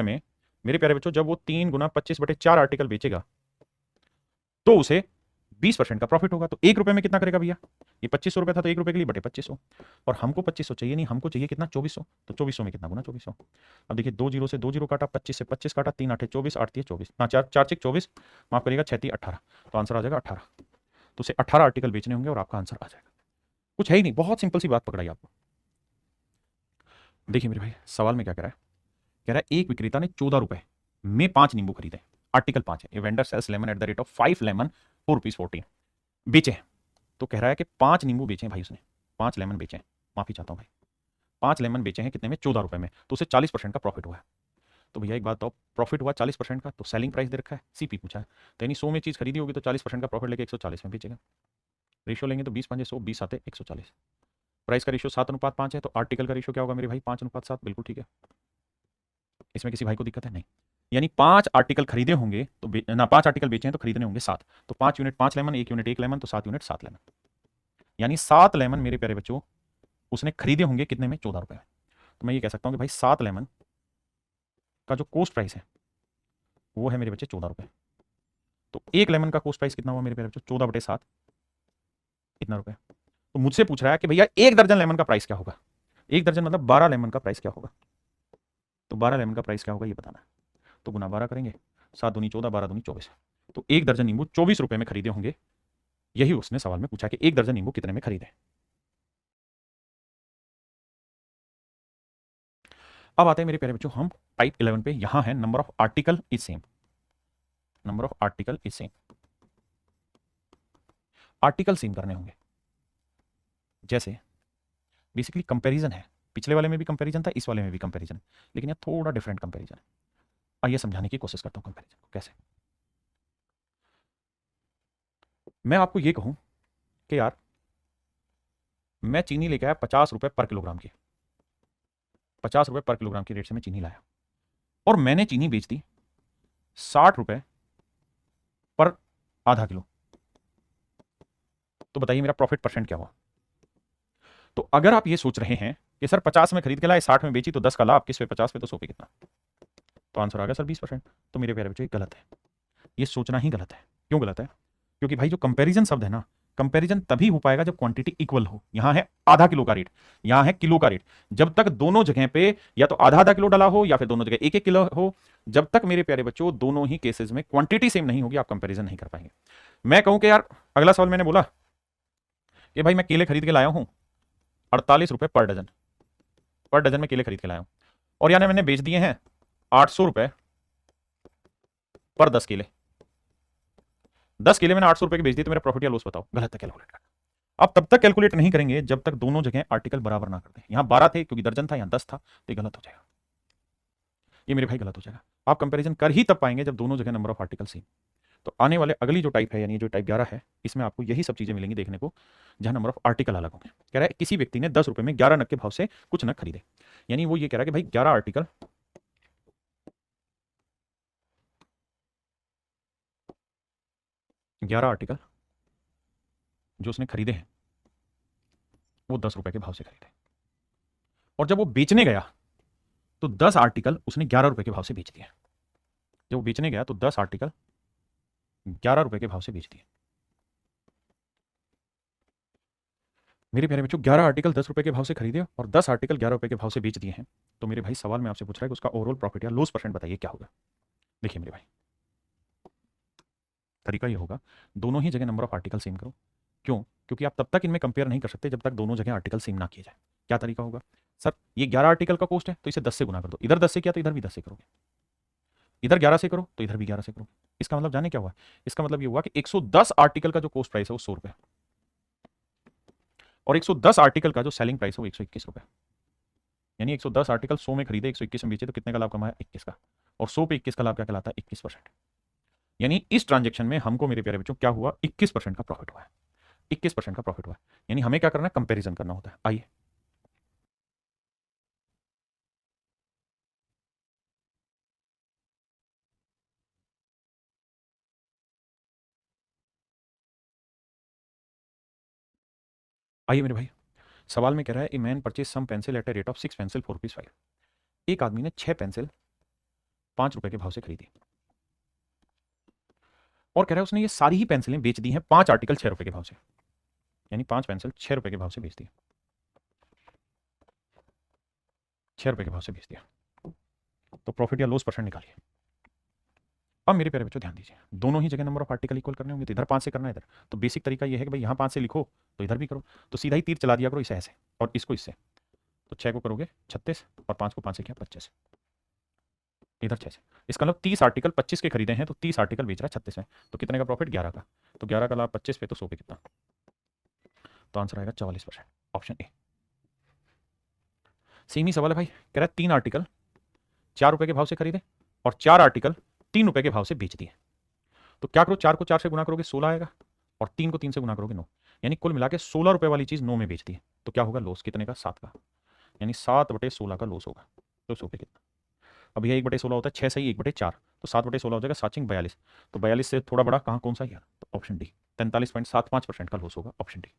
में मेरे प्यारे बच्चों जब वो 3 गुना 25/4 आर्टिकल बेचेगा तो उसे 20% का प्रॉफिट होगा। तो 1 रुपए में कितना करेगा भैया? ये 2500 रुपए था, तो 1 रुपए के लिए बटे 2500। और हमको 2500 चाहिए नहीं, हमको चाहिए कितना? 2400। तो 2400 में कितना? गुना 2400। अब देखिए 2 जीरो से 2 जीरो काटा, 25 से 25 काटा, 3 8 24, 8 3 24, ना 4 4 6 24, माफ करिएगा 6 3 18। तो आंसर आ जाएगा 18। तो उसे 18 आर्टिकल बेचने होंगे और आपका आंसर आ जाएगा। कुछ है ही नहीं, बहुत सिंपल सी बात पकड़ाई आपको। देखिए मेरे भाई सवाल में क्या कह रहा है? कह रहा है एक विक्रेता ने 14 रुपए में 5 नींबू खरीदे। आर्टिकल 5 है, a vendor sells lemon at the rate of 5 lemon 4 rupees 14 बेचे। तो कह रहा है कि 5 नींबू बेचे हैं भाई उसने, 5 लेमन बेचे हैं, माफी चाहता हूं भाई, 5 लेमन बेचे हैं कितने में? 14 रुपए में, तो उसे 40% का प्रॉफिट हुआ है। तो भैया एक बात बताओ, प्रॉफिट हुआ 40% का, तो सेलिंग प्राइस दे रखा है, सीपी पूछा है, तो यानी 100 में चीज खरीदी होगी तो 40% का प्रॉफिट लेके 140 में बेचेगा। रेशियो लेंगे तो 20 5 100, 20 आते 140। प्राइस का रेशियो 7:5 है, तो आर्टिकल का रेशियो क्या होगा मेरे भाई? 5:7, बिल्कुल ठीक है। इसमें किसी भाई को दिक्कत है? नहीं। यानी 5 आर्टिकल खरीदे होंगे तो ना 5 आर्टिकल बेचे हैं तो खरीदने होंगे 7। तो 5 यूनिट 5 लेमन, 1 यूनिट 1 लेमन, तो 7 यूनिट 7 लेमन। यानी 7 लेमन मेरे प्यारे बच्चों उसने खरीदे होंगे कितने में? 14 रुपए में। तो मैं ये कह सकता हूं कि भाई 7 लेमन का जो कॉस्ट प्राइस है वो है मेरे बच्चे 14 रुपए। तो 1 लेमन का कॉस्ट प्राइस कितना हुआ मेरे प्यारे बच्चों? 14/7, कितना रुपए? तो मुझसे पूछ रहा है कि भैया 1 दर्जन लेमन का प्राइस क्या होगा? 1 दर्जन मतलब 12 लेमन का प्राइस क्या होगा? तो 12 लेमन का प्राइस क्या होगा ये बताना है। तो गुना 12 करेंगे, 7 दूनी 14, 12 दूनी 24। तो 1 दर्जन नींबू 24 रुपए में खरीदे होंगे। यही उसने सवाल में पूछा कि 1 दर्जन नींबू कितने में खरीदे। अब आते हैं मेरे प्यारे बच्चों हम टाइप 11 पे। यहां है number of article is same, number of article is same. Article same करने होंगे, जैसे बेसिकली कंपैरिजन है। पिछले वाले में भी कंपैरिजन था, इस वाले में भी कंपैरिजन है, लेकिन यह थोड़ा डिफरेंट कंपैरिजन है। आइए समझाने की कोशिश करता हूं कंपैरिजन को कैसे। मैं आपको यह कहूं कि यार मैं चीनी लेके आया 50 रुपए पर किलोग्राम की, 50 रुपए पर किलोग्राम की रेट से मैं चीनी लाया और मैंने चीनी बेच दी 60 रुपए पर आधा किलो। तो बताइए मेरा प्रॉफिट परसेंट क्या हुआ? तो अगर आप ये सोच रहे हैं कि सर 50 में खरीद के लाए 60 में बेची तो 10 का लाभ, किस पे 50 पे तो 100 पे कितना, तो आंसर आ गया सर 20%। तो मेरे प्यारे बच्चों ये गलत है, ये सोचना ही गलत है। क्यों गलत है? क्योंकि भाई जो कंपैरिजन शब्द है ना, कंपैरिजन तभी हो पाएगा जब क्वांटिटी इक्वल हो। यहां है आधा किलो का रेट, यहां है किलो का रेट। जब तक दोनों जगह पे या तो आधा आधा किलो डाला हो या फिर दोनों जगह एक एक किलो हो, जब तक मेरे प्यारे बच्चों दोनों ही केसेस में क्वांटिटी सेम नहीं होगी, आप कंपैरिजन नहीं कर पाएंगे। मैं कहूं कि यार अगला सवाल मैंने बोला कि भाई मैं केले खरीद के लाया हूं 48 रुपए पर डजन, पर डजन में केले खरीद के लाया हूं, और यानी मैंने बेच दिए हैं 800 रुपए पर 10 केले। 10 केले मैंने 800 रुपए के बेच दिए, तो मेरा प्रॉफिट या लॉस बताओ। गलत है, कैलकुलेट करना। अब तब तक कैलकुलेट नहीं करेंगे जब तक दोनों जगह आर्टिकल बराबर ना कर दें। यहां 12 थे क्योंकि दर्जन था, यहां 10 था, तो ये गलत हो जाएगा, ये मेरे भाई गलत हो जाएगा। आप कंपैरिजन कर ही तब पाएंगे जब दोनों जगह नंबर ऑफ आर्टिकल सेम। तो आने वाले अगली जो टाइप है, यानी जो टाइप 11 है, इसमें आपको यही सब चीजें मिलेंगी देखने को, जहां नंबर ऑफ आर्टिकल अलग होंगे। कह रहा है किसी व्यक्ति ने 10 रुपए में 11 नग के भाव से कुछ नग खरीदे, यानी वो ये कह रहा है कि भाई 11 आर्टिकल, 11 आर्टिकल जो उसने खरीदे हैं वो 10 रुपए के भाव से खरीदे, और जब वो बेचने गया तो 10 आर्टिकल उसने 11 रुपए के भाव से बेच दिए। जब वो बेचने गया तो 10 आर्टिकल 11 रुपए के भाव से बेच दिए। मेरे प्यारे बच्चों 11 आर्टिकल 10 रुपए के भाव से खरीदे और 10 आर्टिकल 11 रुपए के भाव से बेच दिए हैं। तो मेरे भाई सवाल में आपसे पूछ रहा है कि उसका ओवरऑल प्रॉफिट या लॉस परसेंट बताइए क्या होगा। देखिए मेरे भाई, तरीका ये होगा, दोनों ही जगह नंबर ऑफ आर्टिकल सेम करो। क्यों? क्योंकि आप तब तक इनमें कंपेयर नहीं कर सकते जब तक दोनों जगह आर्टिकल सेम ना किए जाए। क्या तरीका होगा? सर ये 11 आर्टिकल का कॉस्ट है तो इसे 10 से गुना कर दो, इधर 10 से किया तो इधर भी 10 से करोगे, इधर 11 से करो तो इधर भी 11 से करोगे। इसका मतलब जाने क्या हुआ? इसका मतलब ये हुआ कि 110 आर्टिकल का जो कॉस्ट प्राइस है वो 100 रुपए, और 110 आर्टिकल का जो सेलिंग प्राइस है वो 121 रुपए। यानी 110 आर्टिकल 100 में खरीदे, 121 में बेचे, तो कितने का लाभ कमाया? 21 का। और 100 पे 21 का लाभ क्या कहलाता है? 21%। यानी इस ट्रांजेक्शन में हमको मेरे प्यारे बच्चों क्या हुआ? 21% का प्रॉफिट हुआ है, 21% का प्रॉफिट हुआ है। यानी हमें क्या करना है? कंपेरिजन करना होता है। आइए आइए मेरे भाई, सवाल में कह रहा है a man purchase some pencil at a rate of 6 pencil 4 rupees 5। एक आदमी ने 6 पेंसिल 5 रुपए के भाव से खरीदी, और कह रहा है उसने ये सारी ही पेंसिलें बेच दी हैं 5 आर्टिकल 6 रुपए के भाव से। यानी 5 पेंसिल 6 रुपए के भाव से बेच दिया, 6 रुपए के भाव से बेच दिया। तो प्रॉफिट या लॉस परसेंट निकालिए। अब मेरे प्यारे बच्चों ध्यान दीजिए, दोनों ही जगह नंबर ऑफ आर्टिकल इक्वल करने होंगे, तो इधर 5 से करना है इधर। तो बेसिक तरीका ये है कि भाई यहाँ 5 से लिखो तो इधर भी करो, तो सीधा ही तीर चला दिया करो इसे ऐसे और इसको इससे। तो 6 को करोगे 36 और 5 को 5 से किया 25, इधर 6 से। इसका मतलब 30 आर्टिकल 25 के खरीदे हैं तो 30 आर्टिकल बेच रहा है 36 में, तो कितने का प्रॉफिट? 11 का। तो 11 का लाभ 25 पे तो 100 पे कितना? तो आंसर आएगा 44%, ऑप्शन ए। सेम ही सवाल है भाई, कह रहा है 3 आर्टिकल 4 रुपए के भाव से खरीदे और 4 आर्टिकल 3 रुपए के भाव से बेच दिए। तो क्या करो, 4 को 4 से गुना करोगे 16 आएगा, और 3 को 3 से गुना करोगे 9। यानी कुल मिला के 16 रुपए वाली चीज 9 में बेच दी है। तो क्या होगा लॉस? कितने का? 7 का। यानी 7/16 का लॉस होगा। तो 100 पे कितना? अब यह 1/16 होता है 6 सही 1/4, तो 7/16 हो जाएगा 7×42। तो 42 से थोड़ा बड़ा कहाँ कौन सा यार? तो ऑप्शन डी, 43.75% का लॉस होगा, ऑप्शन डी।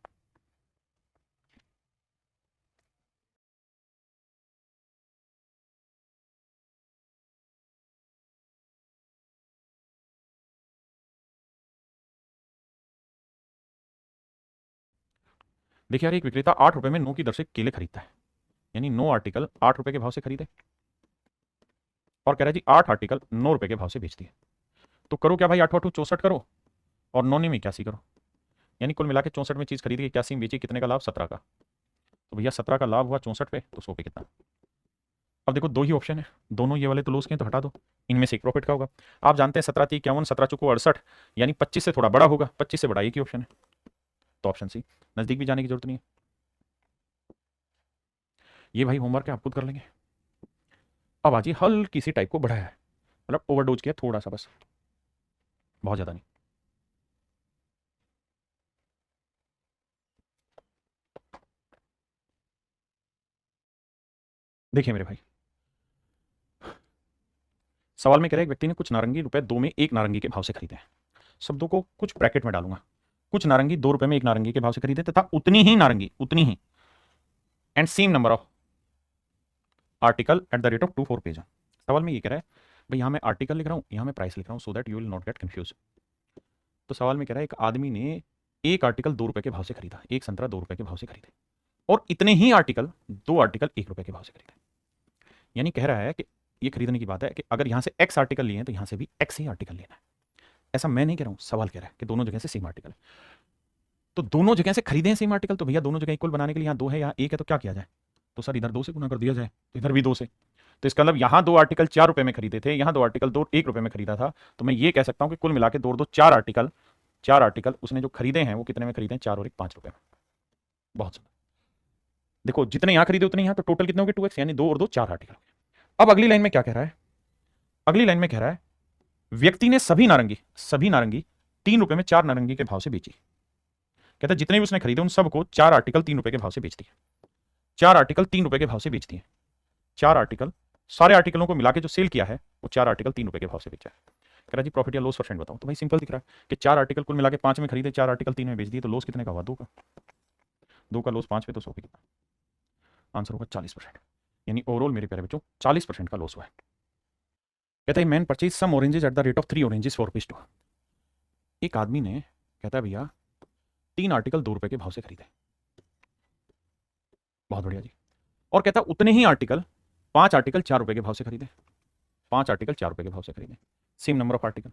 देखिए यार, एक विक्रेता 8 रुपए में 9 की दर से केले खरीदता है, यानी 9 आर्टिकल 8 रुपए के भाव से खरीदे, और कह रहा है जी 8 आर्टिकल 9 रुपए के भाव से बेच दिए। तो करो क्या भाई, 8 8 64 करो और 9 में 81 करो। यानी कुल मिला के 64 में चीज खरीदी, 81 में बेची, कितने का लाभ? 17 का। तो भैया 17 का लाभ हुआ 64 पे, तो 100 पे कितना? अब देखो दो ही ऑप्शन है, दोनों ये वाले तो लॉस के हैं, तो हटा दो, इनमें से एक प्रॉफिट का होगा। आप जानते हैं 17×3 = 51, 17×4 = 68, यानी 25 से थोड़ा बड़ा होगा, 25 से बड़ा एक ही ऑप्शन है, तो ऑप्शन सी। नजदीक भी जाने की जरूरत नहीं है, ये भाई होमवर्क है, आप खुद कर लेंगे। अब आज हल्की सी टाइप को बढ़ाया है, मतलब ओवरडोज किया थोड़ा सा, बस बहुत ज्यादा नहीं। देखिए मेरे भाई, सवाल में कह रहा है एक व्यक्ति ने कुछ नारंगी ₹2 में एक नारंगी के भाव से खरीदे हैं। शब्दों को कुछ ब्रैकेट में डालूंगा। कुछ नारंगी 2 रुपए में एक नारंगी के भाव से खरीदे तथा उतनी ही नारंगी and same number of article eight the rate of 2 4 page. सवाल में ये कह रहा है भाई यहाँ मैं आर्टिकल लिख रहा हूँ, यहाँ मैं प्राइस लिख रहा हूँ, so that you will not get confuse. तो सवाल में कह रहा है एक आदमी ने एक आर्टिकल 2 रुपए के भाव से खरीदा, एक संतरा 2 रुपए के भाव से खरीदे, और इतने ही आर्टिकल, 2 आर्टिकल 1 रुपए के भाव से खरीदे। यानी कह रहा है कि ये खरीदने की बात है कि अगर यहाँ से एक्स आर्टिकल लिए हैं तो यहाँ से भी एक्स ही आर्टिकल लेना है। ऐसा मैं नहीं कह रहा हूँ, सवाल कह रहा है कि दोनों जगह से सेम आर्टिकल है। तो दोनों जगह से खरीदे हैं सेम आर्टिकल, तो भैया दोनों जगह इक्वल बनाने के लिए यहाँ 2 है, यहाँ 1 है, तो क्या किया जाए? तो सर इधर 2 से गुना कर दिया जाए, तो इधर भी 2 से। तो इसका मतलब यहाँ 2 आर्टिकल 4 रुपए में खरीदे थे, यहाँ 2 आर्टिकल 1 रुपए में खरीदा था, तो मैं ये कह सकता हूँ कि कुल मिला के 2 और 2 4 आर्टिकल उसने जो खरीदे हैं वो कितने में खरीदे हैं? 4 और 1 5 रुपए में। बहुत सुंदर। देखो जितने यहाँ खरीदे उतने यहाँ, तो टोटल कितने हो गए? 2x, यानी 2 और 2 4 आर्टिकल। अब अगली लाइन में क्या कह रहा है? अगली लाइन में कह रहा है व्यक्ति ने सभी नारंगी 3 रुपए में 4 नारंगी के भाव से बेची। कहता है जितने भी उसने खरीदे उन सबको 4 आर्टिकल 3 रुपए के भाव से बेच दिए। 4 आर्टिकल 3 रुपए के भाव से बेच दिए। 4 आर्टिकल, सारे आर्टिकलों को मिला के जो सेल किया है वो 4 आर्टिकल 3 रुपए के भाव से बेचा है। कह रहा जी प्रॉफिट या लॉस परसेंट बताओ। तो भाई सिंपल दिख रहा है कि 4 आर्टिकल कुल मिला के 5 में खरीदे, 4 आर्टिकल 3 में बेच दिए, तो लॉस कितने का हुआ? 2 का। 2 का लॉस 5 पे तो 100 पे कितना? आंसर होगा 40%। यानी ओवरऑल मेरे प्यारे बच्चों 40% का लॉस हुआ है। कहता है man purchase some oranges at the rate of 3 oranges for rupees 2। एक आदमी ने, कहता है भैया 3 आर्टिकल 2 रुपए के भाव से खरीदे। बहुत बढ़िया जी। और कहता है उतने ही आर्टिकल 5 आर्टिकल 4 रुपए के भाव से खरीदे। 5 आर्टिकल 4 रुपए के भाव से खरीदे, सेम नंबर ऑफ आर्टिकल।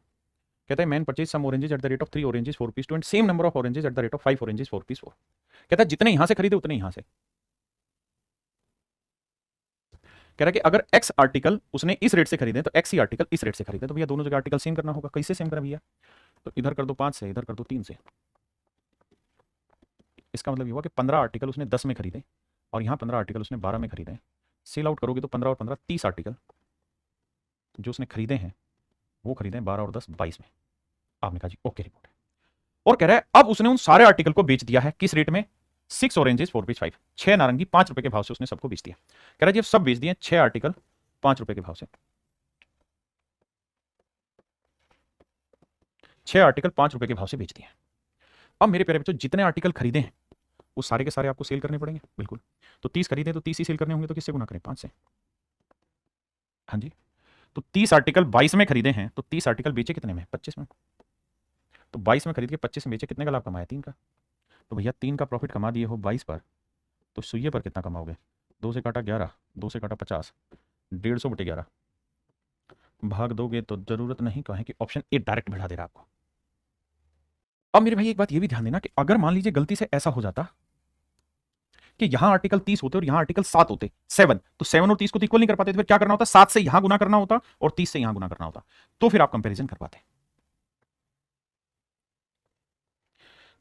कहता है man purchase some oranges at the rate of 3 oranges for rupees 2 and same number of oranges at the rate of 5 oranges for rupees 4। कहता है जितने यहां से खरीदे उतने यहां से। कह रहा है कि अगर एक्स आर्टिकल उसने इस रेट से खरीदे तो एक्स ही आर्टिकल इस रेट से खरीदे, तो भैया दोनों जगह आर्टिकल सेम करना होगा। कैसे सेम करें भैया? तो इधर कर दो 5 से, इधर कर दो 3 से। इसका मतलब ये हुआ कि 15 आर्टिकल उसने 10 में खरीदे और यहाँ 15 आर्टिकल उसने 12 में खरीदे। सेल आउट करोगे तो 15 और 15 30 आर्टिकल जो उसने खरीदे हैं वो खरीदे हैं 12 और 10 22 में। आपने कहा जी ओके रिपोर्ट है। और कह रहा है अब उसने उन सारे आर्टिकल को बेच दिया है किस रेट में? 6 ऑरेंजेस 4 रुपीज 5। 6 नारंगी 5 रुपए के भाव से उसने सबको बेच दिया। कह रहा है जी सब बेच दिए 6 आर्टिकल 5 रुपए के भाव से। 6 आर्टिकल 5 रुपए के भाव से बेच दिए। अब मेरे प्यारे बच्चों जितने आर्टिकल खरीदे हैं वो सारे के सारे आपको सेल करने पड़ेंगे। बिल्कुल। तो 30 खरीदे तो 30 ही सेल करने होंगे, तो किससे गुना करें? 5 से। हाँ जी। तो 30 आर्टिकल 22 में खरीदे हैं तो 30 आर्टिकल बेचे कितने में? 25 में। तो 22 में खरीद के 25 में बेचे, कितने का लाभ कमाया? 3 का। तो भैया 3 का प्रॉफिट कमा दिए हो 22 पर, तो सुइये पर कितना कमाओगे? 2 से काटा 11, 2 से काटा 50, 150/11 भाग दोगे तो जरूरत नहीं कहें कि ऑप्शन ए डायरेक्ट बढ़ा दे रहा आपको। अब मेरे भाई एक बात ये भी ध्यान देना कि अगर मान लीजिए गलती से ऐसा हो जाता कि यहां आर्टिकल 30 होते और यहां आर्टिकल 7 होते, 7, तो 7 और 30 को तो इक्वल नहीं कर पाते, तो फिर क्या करना होता? 7 से यहां गुना करना होता और 30 से यहां गुना करना होता, तो फिर आप कंपेरिजन कर पाते।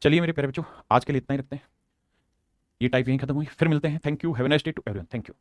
चलिए मेरे प्यारे बच्चों आज के लिए इतना ही रखते हैं। ये टाइप यहीं खत्म हुई, फिर मिलते हैं। Thank you, have a nice day to everyone. Thank you.